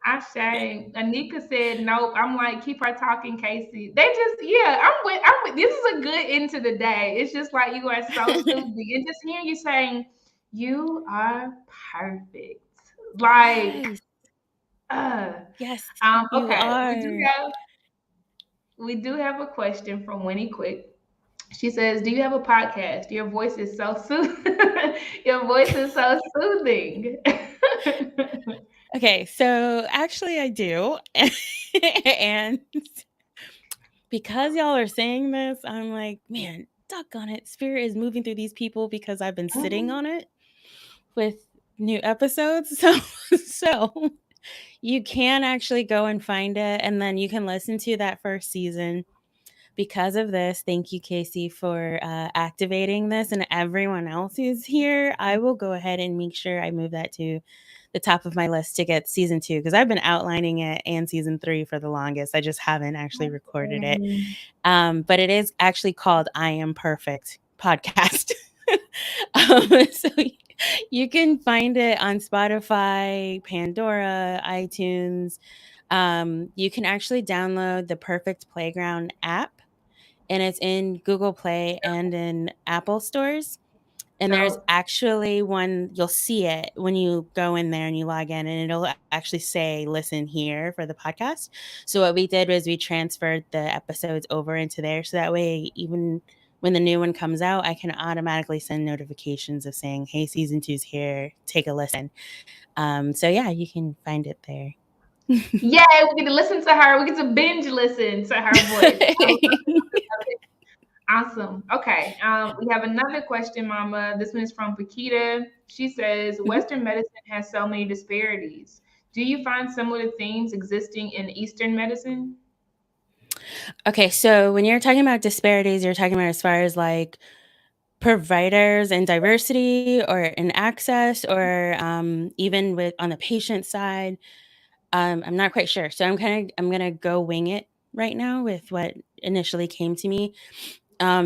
Ashe. Anika said, "Nope." I'm like, keep her talking, Casey. They just, yeah. I'm with. This is a good end to the day. It's just like you are so soothing, and just hearing you saying, "You are perfect." Like, yes, yes, you okay. are. We do have a question from Winnie Quick. She says, "Do you have a podcast? Your voice is so soothing. Your voice is so soothing." Okay, so actually I do. And because y'all are saying this, I'm like, man, doggone it. Spirit is moving through these people because I've been sitting on it with new episodes. So you can actually go and find it, and then you can listen to that first season. Because of this, thank you, Casey, for activating this, and everyone else who's here. I will go ahead and make sure I move that to the top of my list to get season 2, because I've been outlining it and season 3 for the longest. I just haven't actually recorded it. But it is actually called I Am Perfect podcast. So you can find it on Spotify, Pandora, iTunes. You can actually download the Perfect Playground app, and it's in Google Play and in Apple stores. And there's actually one, you'll see it when you go in there and you log in, and it'll actually say, listen here for the podcast. So what we did was we transferred the episodes over into there. So that way, even when the new one comes out, I can automatically send notifications of saying, hey, season 2's here, take a listen. So yeah, you can find it there. Yay, we get to listen to her. We get to binge listen to her voice. Awesome. Okay. We have another question, Mama. This one is from Pakita. She says, Western medicine has so many disparities. Do you find similar themes existing in Eastern medicine? Okay, so when you're talking about disparities, you're talking about as far as like providers and diversity, or in access, or even with on the patient side. I'm not quite sure. So I'm gonna go wing it right now with what initially came to me.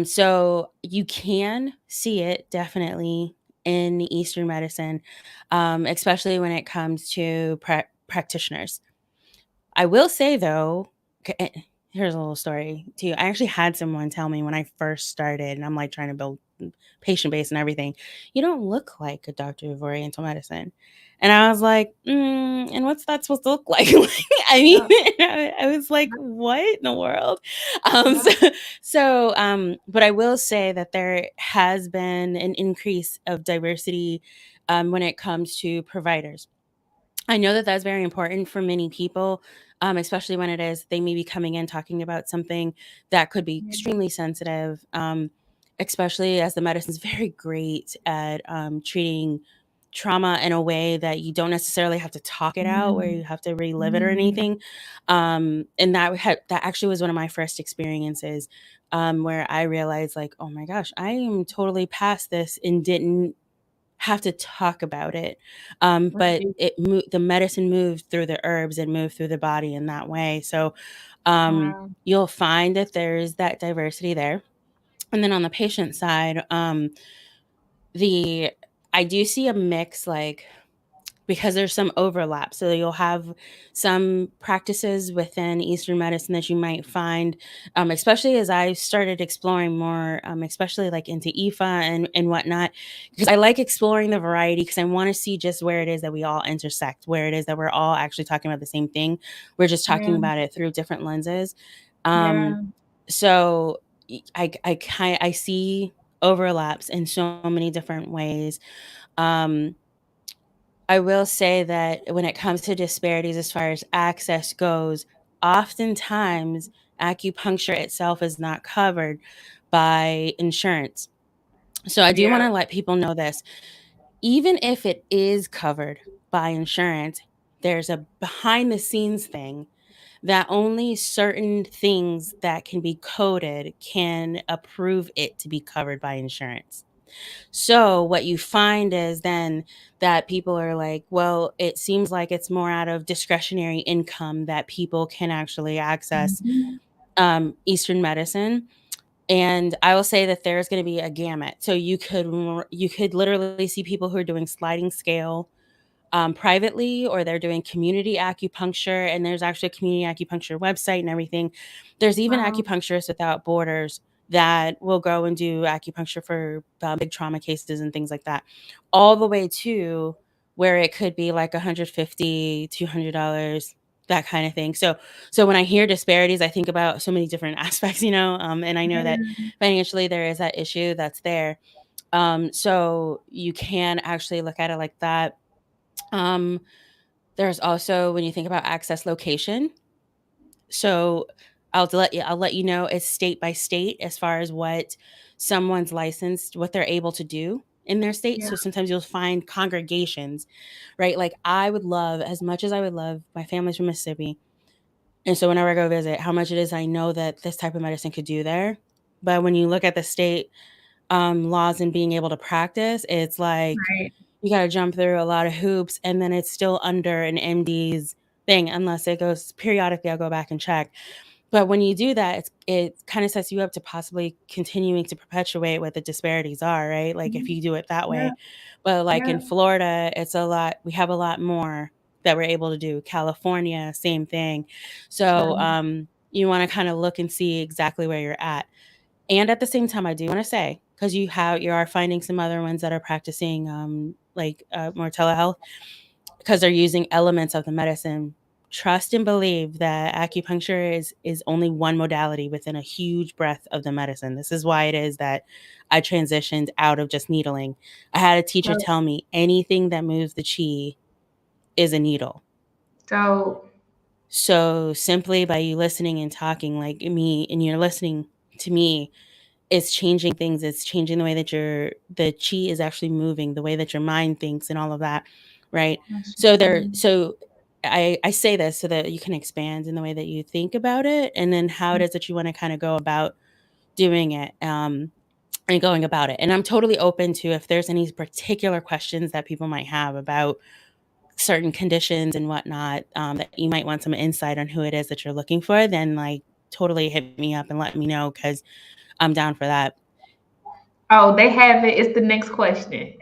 So you can see it definitely in Eastern medicine, especially when it comes to practitioners. I will say though, here's a little story too. I actually had someone tell me when I first started, and I'm like trying to build patient base and everything, you don't look like a doctor of Oriental medicine. And I was like, and what's that supposed to look like? I mean, I was like, what in the world? But I will say that there has been an increase of diversity when it comes to providers. I know that that's very important for many people, especially when it is they may be coming in talking about something that could be extremely sensitive, especially as the medicine is very great at treating trauma in a way that you don't necessarily have to talk it out, where you have to relive it or anything. And that actually was one of my first experiences, where I realized like, oh my gosh, I am totally past this and didn't have to talk about it. But Right. the medicine moved through the herbs and moved through the body in that way. So Wow. you'll find that there's that diversity there. And then on the patient side, the I do see a mix, like, because there's some overlap. So you'll have some practices within Eastern medicine that you might find, especially as I started exploring more, especially like into IFA and whatnot, because I like exploring the variety because I want to see just where it is that we all intersect, where it is that we're all actually talking about the same thing. We're just talking Yeah. about it through different lenses. Yeah. So I see overlaps in so many different ways. Um, I will say that when it comes to disparities as far as access goes, oftentimes acupuncture itself is not covered by insurance. So I do want Yeah. to let people know this. Even if it is covered by insurance, there's a behind the scenes thing that only certain things that can be coded can approve it to be covered by insurance. So what you find is then that people are like, well, it seems like it's more out of discretionary income that people can actually access Mhm. Eastern medicine. And I will say that there's going to be a gamut. So you could literally see people who are doing sliding scale privately, or they're doing community acupuncture, and there's actually a community acupuncture website and everything. There's even Wow. acupuncturists without borders that will go and do acupuncture for big trauma cases and things like that, all the way to where it could be like $150, $200, that kind of thing. So when I hear disparities, I think about so many different aspects, and I know that Yeah. financially there is that issue that's there. So you can actually look at it like that. um, there's also, when you think about access location, so I'll let you know it's state by state as far as what someone's licensed, what they're able to do in their state. Yeah. So sometimes you'll find congregations, right? Like I would love, as much as I would love, my family's from Mississippi. And so whenever I go visit, how much it is I know that this type of medicine could do there. But when you look at the state laws and being able to practice, it's like Right. you gotta jump through a lot of hoops, and then it's still under an MD's thing unless it goes periodically. I'll go back and check. But when you do that, it kind of sets you up to possibly continuing to perpetuate what the disparities are, right? Like if Mhm. you do it that Yeah. way. But like in Yeah. Florida, it's a lot, we have a lot more that we're able to do. California, same thing. So True. you want to kind of look and see exactly where you're at. And at the same time, I do want to say, because you are finding some other ones that are practicing more telehealth, because they're using elements of the medicine. Trust and believe that acupuncture is only one modality within a huge breadth of the medicine. This is why it is that I transitioned out of just needling. I had a teacher So, tell me anything that moves the chi is a needle. so So simply by you listening and talking like me, and you're listening to me, it's changing things. It's changing the way that the chi is actually moving, the way that your mind thinks and all of that, right? that's So there true. so I say this so that you can expand in the way that you think about it, and then how it is that you want to kind of go about doing it, and going about it. And I'm totally open to if there's any particular questions that people might have about certain conditions and whatnot, that you might want some insight on who it is that you're looking for, then like totally hit me up and let me know, because I'm down for that. Oh, they have it. It's the next question.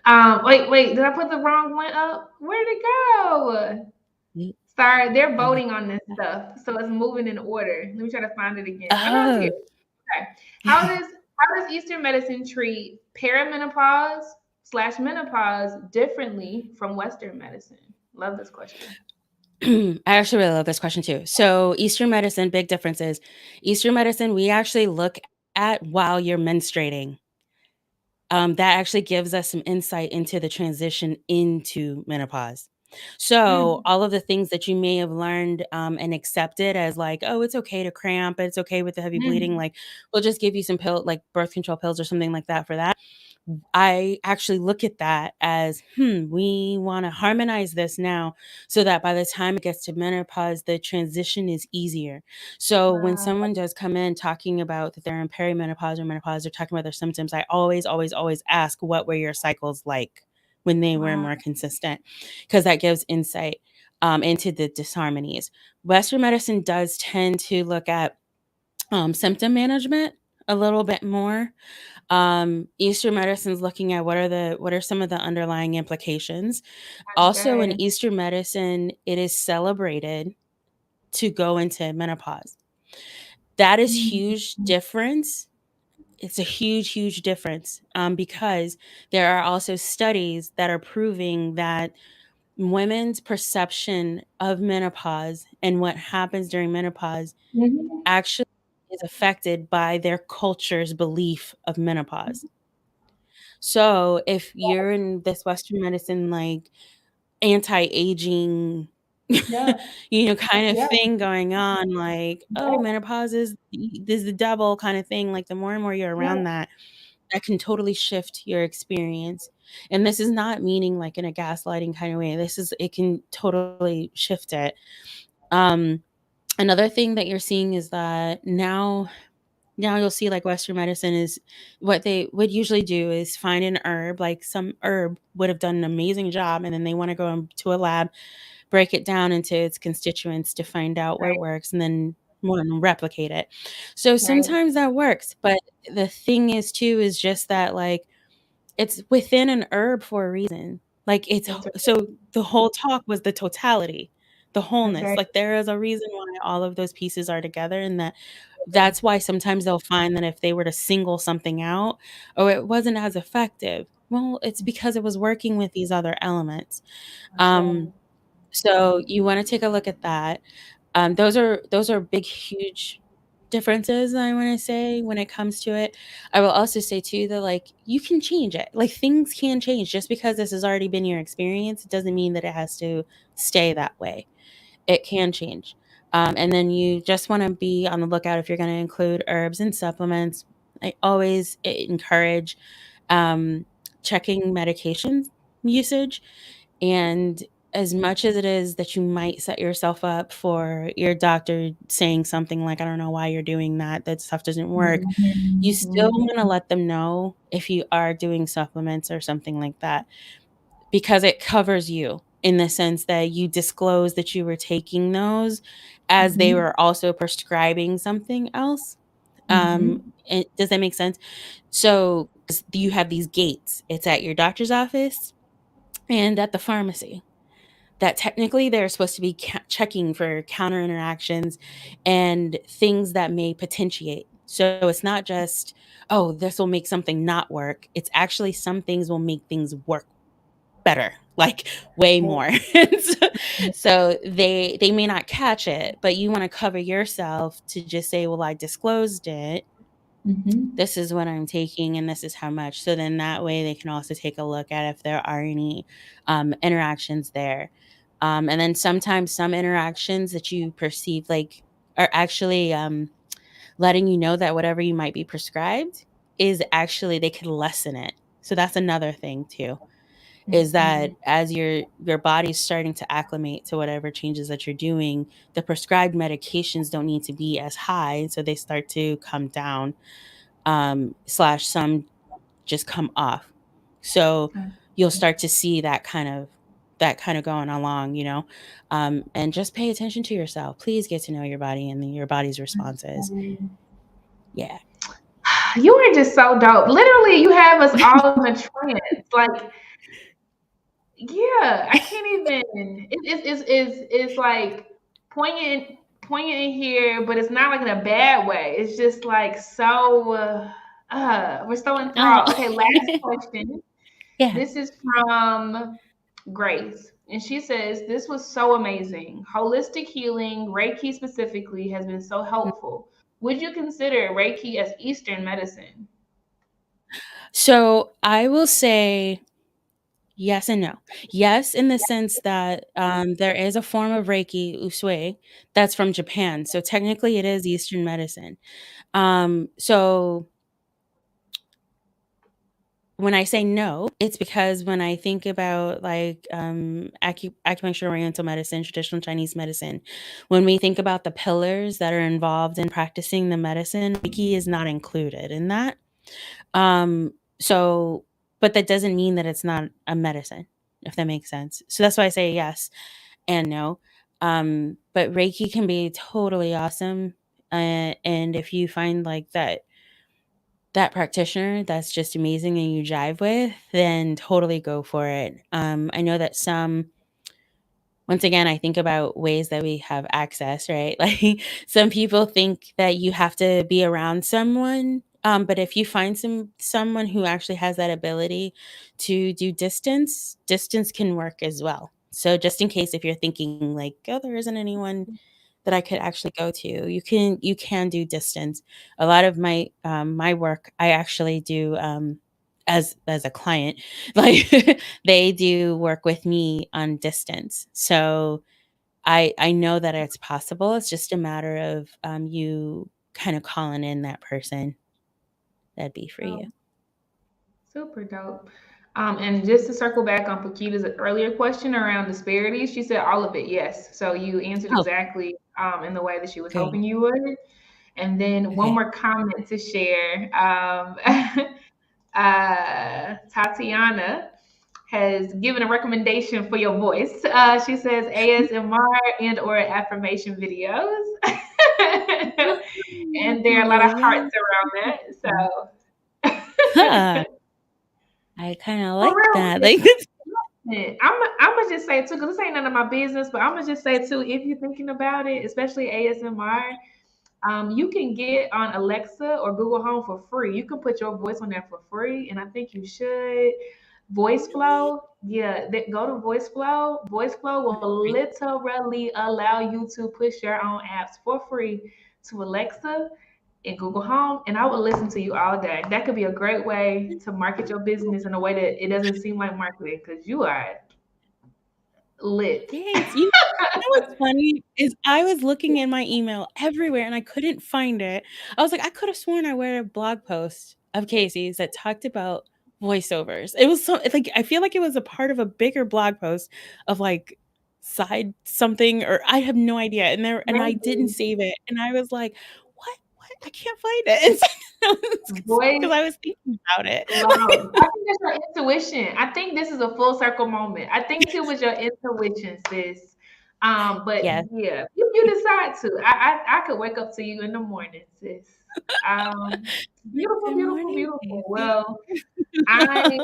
Wait. Did I put the wrong one up? Where'd it go? Sorry, they're voting on this stuff, so it's moving in order. Let me try to find it again. Oh no, it's here. Oh. Okay. How does Eastern medicine treat perimenopause slash menopause differently from Western medicine? Love this question. I actually really love this question too. So, Eastern medicine, big differences. Eastern medicine, we actually look at while you're menstruating. That actually gives us some insight into the transition into menopause. So, Mm, all of the things that you may have learned and accepted as like, oh, it's okay to cramp, it's okay with the heavy bleeding, mm, like we'll just give you some pill, like birth control pills or something like that for that. I actually look at that as, we want to harmonize this now so that by the time it gets to menopause, the transition is easier. So when Wow. someone does come in talking about that they're in perimenopause or menopause, they're talking about their symptoms, I always, always, always ask, what were your cycles like when they were Wow. more consistent? Because that gives insight into the disharmonies. Western medicine does tend to look at symptom management a little bit more. Eastern medicine's looking at what are some of the underlying implications. Also in Okay. Eastern medicine, it is celebrated to go into menopause. That is huge difference. It's a huge, huge difference because there are also studies that are proving that women's perception of menopause and what happens during menopause Mhm. actually is affected by their culture's belief of menopause. So if you're in this Western medicine, like anti-aging, Yeah. kind of Yeah. thing going on, like, oh, Right. menopause is the devil kind of thing. Like the more and more you're Yeah. around that, that can totally shift your experience. And this is not meaning like in a gaslighting kind of way. It can totally shift it. Um, Another thing that you're seeing is that now you'll see like Western medicine is what they would usually do is find an herb, like some herb would have done an amazing job, and then they want to go to a lab, break it down into its constituents to find out what Right. works, and then one replicate it. So Right. sometimes that works, but the thing is too is just that like it's within an herb for a reason. Like That's right. so the whole talk was the totality, the That's wholeness. right. Like there is a reason why all of those pieces are together, and that's why sometimes they'll find that if they were to single something out, oh, it wasn't as effective. Well, it's because it was working with these other elements. That's right. Um, so you want to take a look at that. Those are big, huge differences, I want to say, when it comes to it. I will also say too that like you can change it. Like things can change just because this has already been your experience. It doesn't mean that it has to stay that way. It can change. And then you just want to be on the lookout if you're going to include herbs and supplements. I always encourage um, checking medication usage. And as much as it is that you might set yourself up for your doctor saying something like, I don't know why you're doing that, that stuff doesn't work, you still Mhm. want to let them know if you are doing supplements or something like that because it covers you in the sense that you disclose that you were taking those as they Mhm. were also prescribing something else. Mhm. Does that make sense? So you have these gates. It's at your doctor's office and at the pharmacy. That technically they're supposed to be checking for counter interactions and things that may potentiate. So it's not just, oh, this will make something not work. It's actually some things will make things work better, like way more. So they may not catch it, but you want to cover yourself to just say, well, I disclosed it. Mhm. This is what I'm taking and this is how much. So then that way they can also take a look at if there are any interactions there. And then sometimes some interactions that you perceive like are actually letting you know that whatever you might be prescribed is actually they could lessen it. So that's another thing too, is that Mhm. as your body's starting to acclimate to whatever changes that you're doing, the prescribed medications don't need to be as high, so they start to come down, slash some just come off. So you'll start to see that kind of going along, and just pay attention to yourself. Please get to know your body and your body's responses. Yeah. You are just so dope. Literally, you have us all in a trance. Like, yeah, I can't even. It's like poignant in here, but it's not like in a bad way. It's just like so. We're so Oh. enthralled. Okay, last question. Yeah. This is from Grace, and she says this was so amazing. Holistic healing, Reiki specifically, has been so helpful. Would you consider Reiki as Eastern medicine? So I will say yes and no. Yes, in the sense that there is a form of Reiki, Usui, that's from Japan. So technically, it is Eastern medicine. So when I say no, it's because when I think about like acupuncture, oriental medicine, traditional Chinese medicine, when we think about the pillars that are involved in practicing the medicine, Reiki is not included in that. So, but that doesn't mean that it's not a medicine, if that makes sense. So that's why I say yes and no. But Reiki can be totally awesome. And if you find like that practitioner that's just amazing and you jive with, then totally go for it. I know that once again, I think about ways that we have access, right? Like some people think that you have to be around someone. But if you find someone who actually has that ability to do distance can work as well. So just in case if you're thinking like, oh, there isn't anyone that I could actually go to, you can do distance. A lot of my work I actually do as a client, like they do work with me on distance. So I know that it's possible. It's just a matter of you kind of calling in that person that'd be for you. Oh, super dope. And just to circle back on Pakita's earlier question around disparities, she said all of it, yes. So you answered Oh, exactly in the way that she was great. hoping you would. And then one Okay. more comment to share. Tatiana has given a recommendation for your voice. She says ASMR and or affirmation videos. And there are a lot Oh, of yeah. hearts around that. Huh. So I kind of for like real, that. Like this. I'm gonna just say too, because this ain't none of my business, but I'm gonna just say too, if you're thinking about it, especially ASMR, you can get on Alexa or Google Home for free. You can put your voice on there for free, and I think you should. Voice Flow, yeah, go to Voice Flow. Voice Flow will literally allow you to push your own apps for free to Alexa and Google Home, and I would listen to you all day. That could be a great way to market your business in a way that it doesn't seem like marketing because you are lit. Thanks. You know what's funny is I was looking in my email everywhere and I couldn't find it. I was like, I could have sworn I read a blog post of Casey's that talked about voiceovers. It was so it's like I feel like it was a part of a bigger blog post of like side something or I have no idea. And I didn't Maybe save it. And I was like, what? What? I can't find it. Because voice I was thinking about it. flow. I think that's your intuition. I think this is a full circle moment. I think it was your intuition, sis. But Yes. yeah, if you decide to, I could wake up to you in the morning, sis. Um, beautiful, Good beautiful, morning, beautiful. Casey. Well, I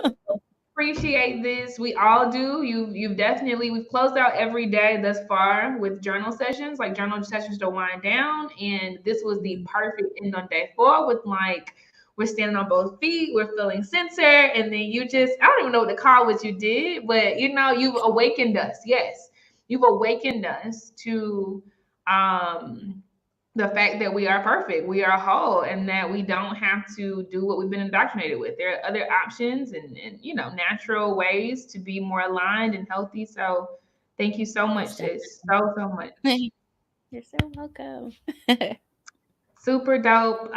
appreciate this. We all do. You've definitely we've closed out every day thus far with journal sessions, like journal sessions to wind down. And this was the perfect end on day 4 with like we're standing on both feet, we're feeling centered, and then you just I don't even know what to call what you did, but you've awakened us. Yes, you've awakened us to um the fact that we are perfect, we are whole, and that we don't have to do what we've been indoctrinated with. There are other options and natural ways to be more aligned and healthy. So thank you so much, Most sis. So much. definitely. You're so welcome. Super dope.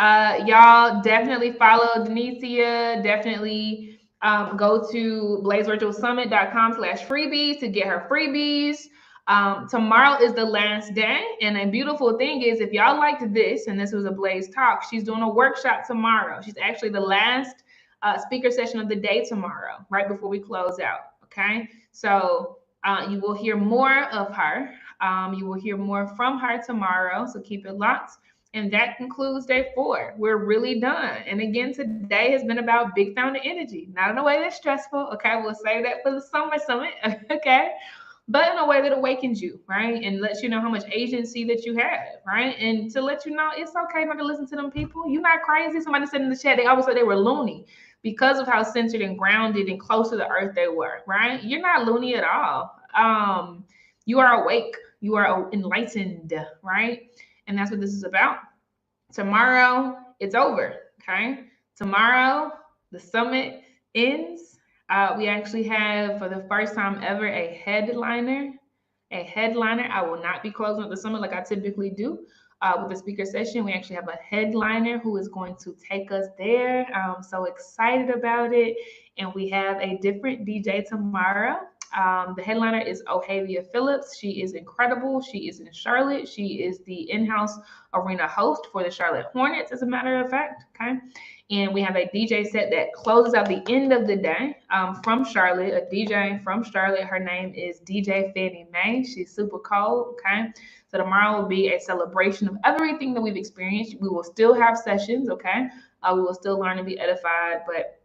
Y'all definitely follow Denicia. Definitely go to blazevirtualsummit.com/freebies to get her freebies. Tomorrow is the last day. And a beautiful thing is if y'all liked this, and this was a Blaze talk, she's doing a workshop tomorrow. She's actually the last speaker session of the day tomorrow, right before we close out. Okay. So you will hear more of her. You will hear more from her tomorrow. So keep it locked. And that concludes day 4. We're really done. And again, today has been about big founder energy, not in a way that's stressful. Okay. We'll save that for the summer summit. Okay. But in a way that awakens you, right? And lets you know how much agency that you have, right? And to let you know it's okay not to listen to them people. You're not crazy. Somebody said in the chat, they always said they were loony because of how centered and grounded and close to the earth they were, right? You're not loony at all. You are awake. You are enlightened, right? And that's what this is about. Tomorrow, it's over. Okay. Tomorrow, the summit ends. We actually have, for the first time ever, a headliner. A headliner. I will not be closing up the summit like I typically do. with the speaker session. We actually have a headliner who is going to take us there. I'm so excited about it. And we have a different DJ tomorrow. The headliner is Ohavia Phillips. She is incredible. She is in Charlotte. She is the in-house arena host for the Charlotte Hornets, as a matter of fact. Okay. And we have a DJ set that closes out the end of the day from Charlotte, a DJ from Charlotte. Her name is DJ Fannie Mae. She's super cold. Okay. So tomorrow will be a celebration of everything that we've experienced. We will still have sessions. Okay. We will still learn and be edified, but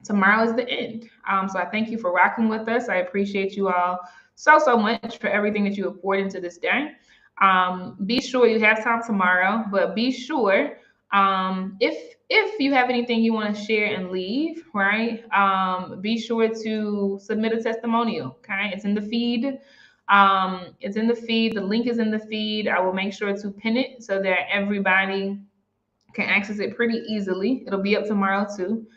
tomorrow is the end. So I thank you for rocking with us. I appreciate you all so much for everything that you have poured into this day. Be sure you have time tomorrow, but be sure if you have anything you want to share and leave, right? Be sure to submit a testimonial. Okay, it's in the feed. It's in the feed. The link is in the feed. I will make sure to pin it so that everybody can access it pretty easily. It'll be up tomorrow too.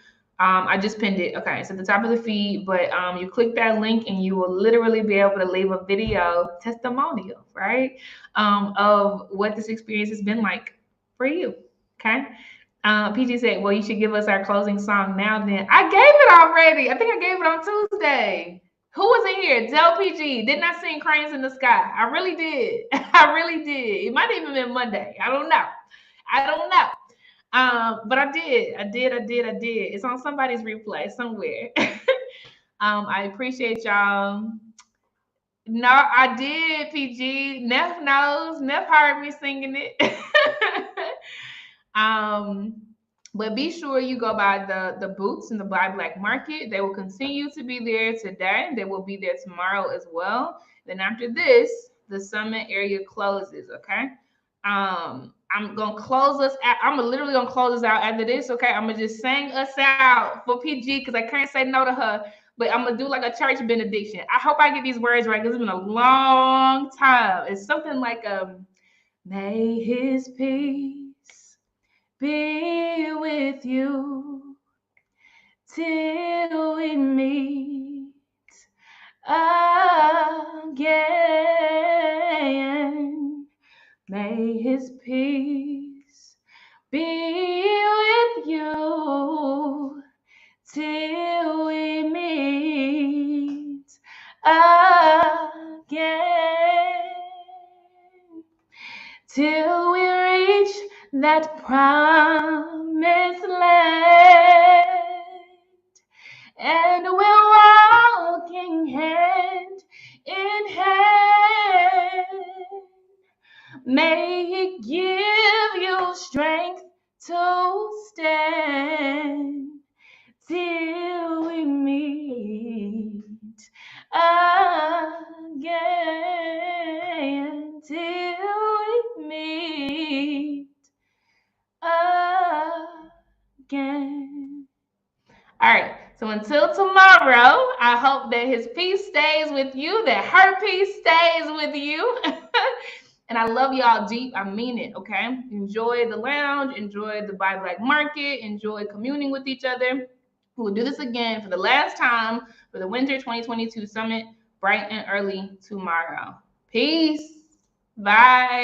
I just pinned it. Okay, it's at the top of the feed, but you click that link and you will literally be able to leave a video testimonial, right? Of what this experience has been like for you. Okay. PG said, well, you should give us our closing song now then. I gave it already. I think I gave it on Tuesday. Who was in here? Tell PG. Didn't I sing Cranes in the Sky? I really did. I really did. It might have even been Monday. I don't know. But I did. It's on somebody's replay somewhere. I appreciate y'all. No, I did, PG. Neff knows. Neff heard me singing it. But be sure you go by the booths in the Black Market. They will continue to be there today. They will be there tomorrow as well. Then after this, the summit area closes, okay? I'm gonna close us out. I'm literally gonna close us out after this, okay? I'm gonna just sing us out for PG because I can't say no to her, but I'm gonna do like a church benediction. I hope I get these words right because it's been a long time. It's something like may his peace be with you till we meet again. May his peace be with you till we meet again. Till we reach that promised land, and we're walking hand in hand. May he give you strength to stand till we meet again. Till we meet again. All right. So until tomorrow, I hope that his peace stays with you, that her peace stays with you. And I love y'all deep. I mean it, okay? Enjoy the lounge. Enjoy the Black Market. Enjoy communing with each other. We'll do this again for the last time for the Winter 2022 Summit, bright and early tomorrow. Peace. Bye.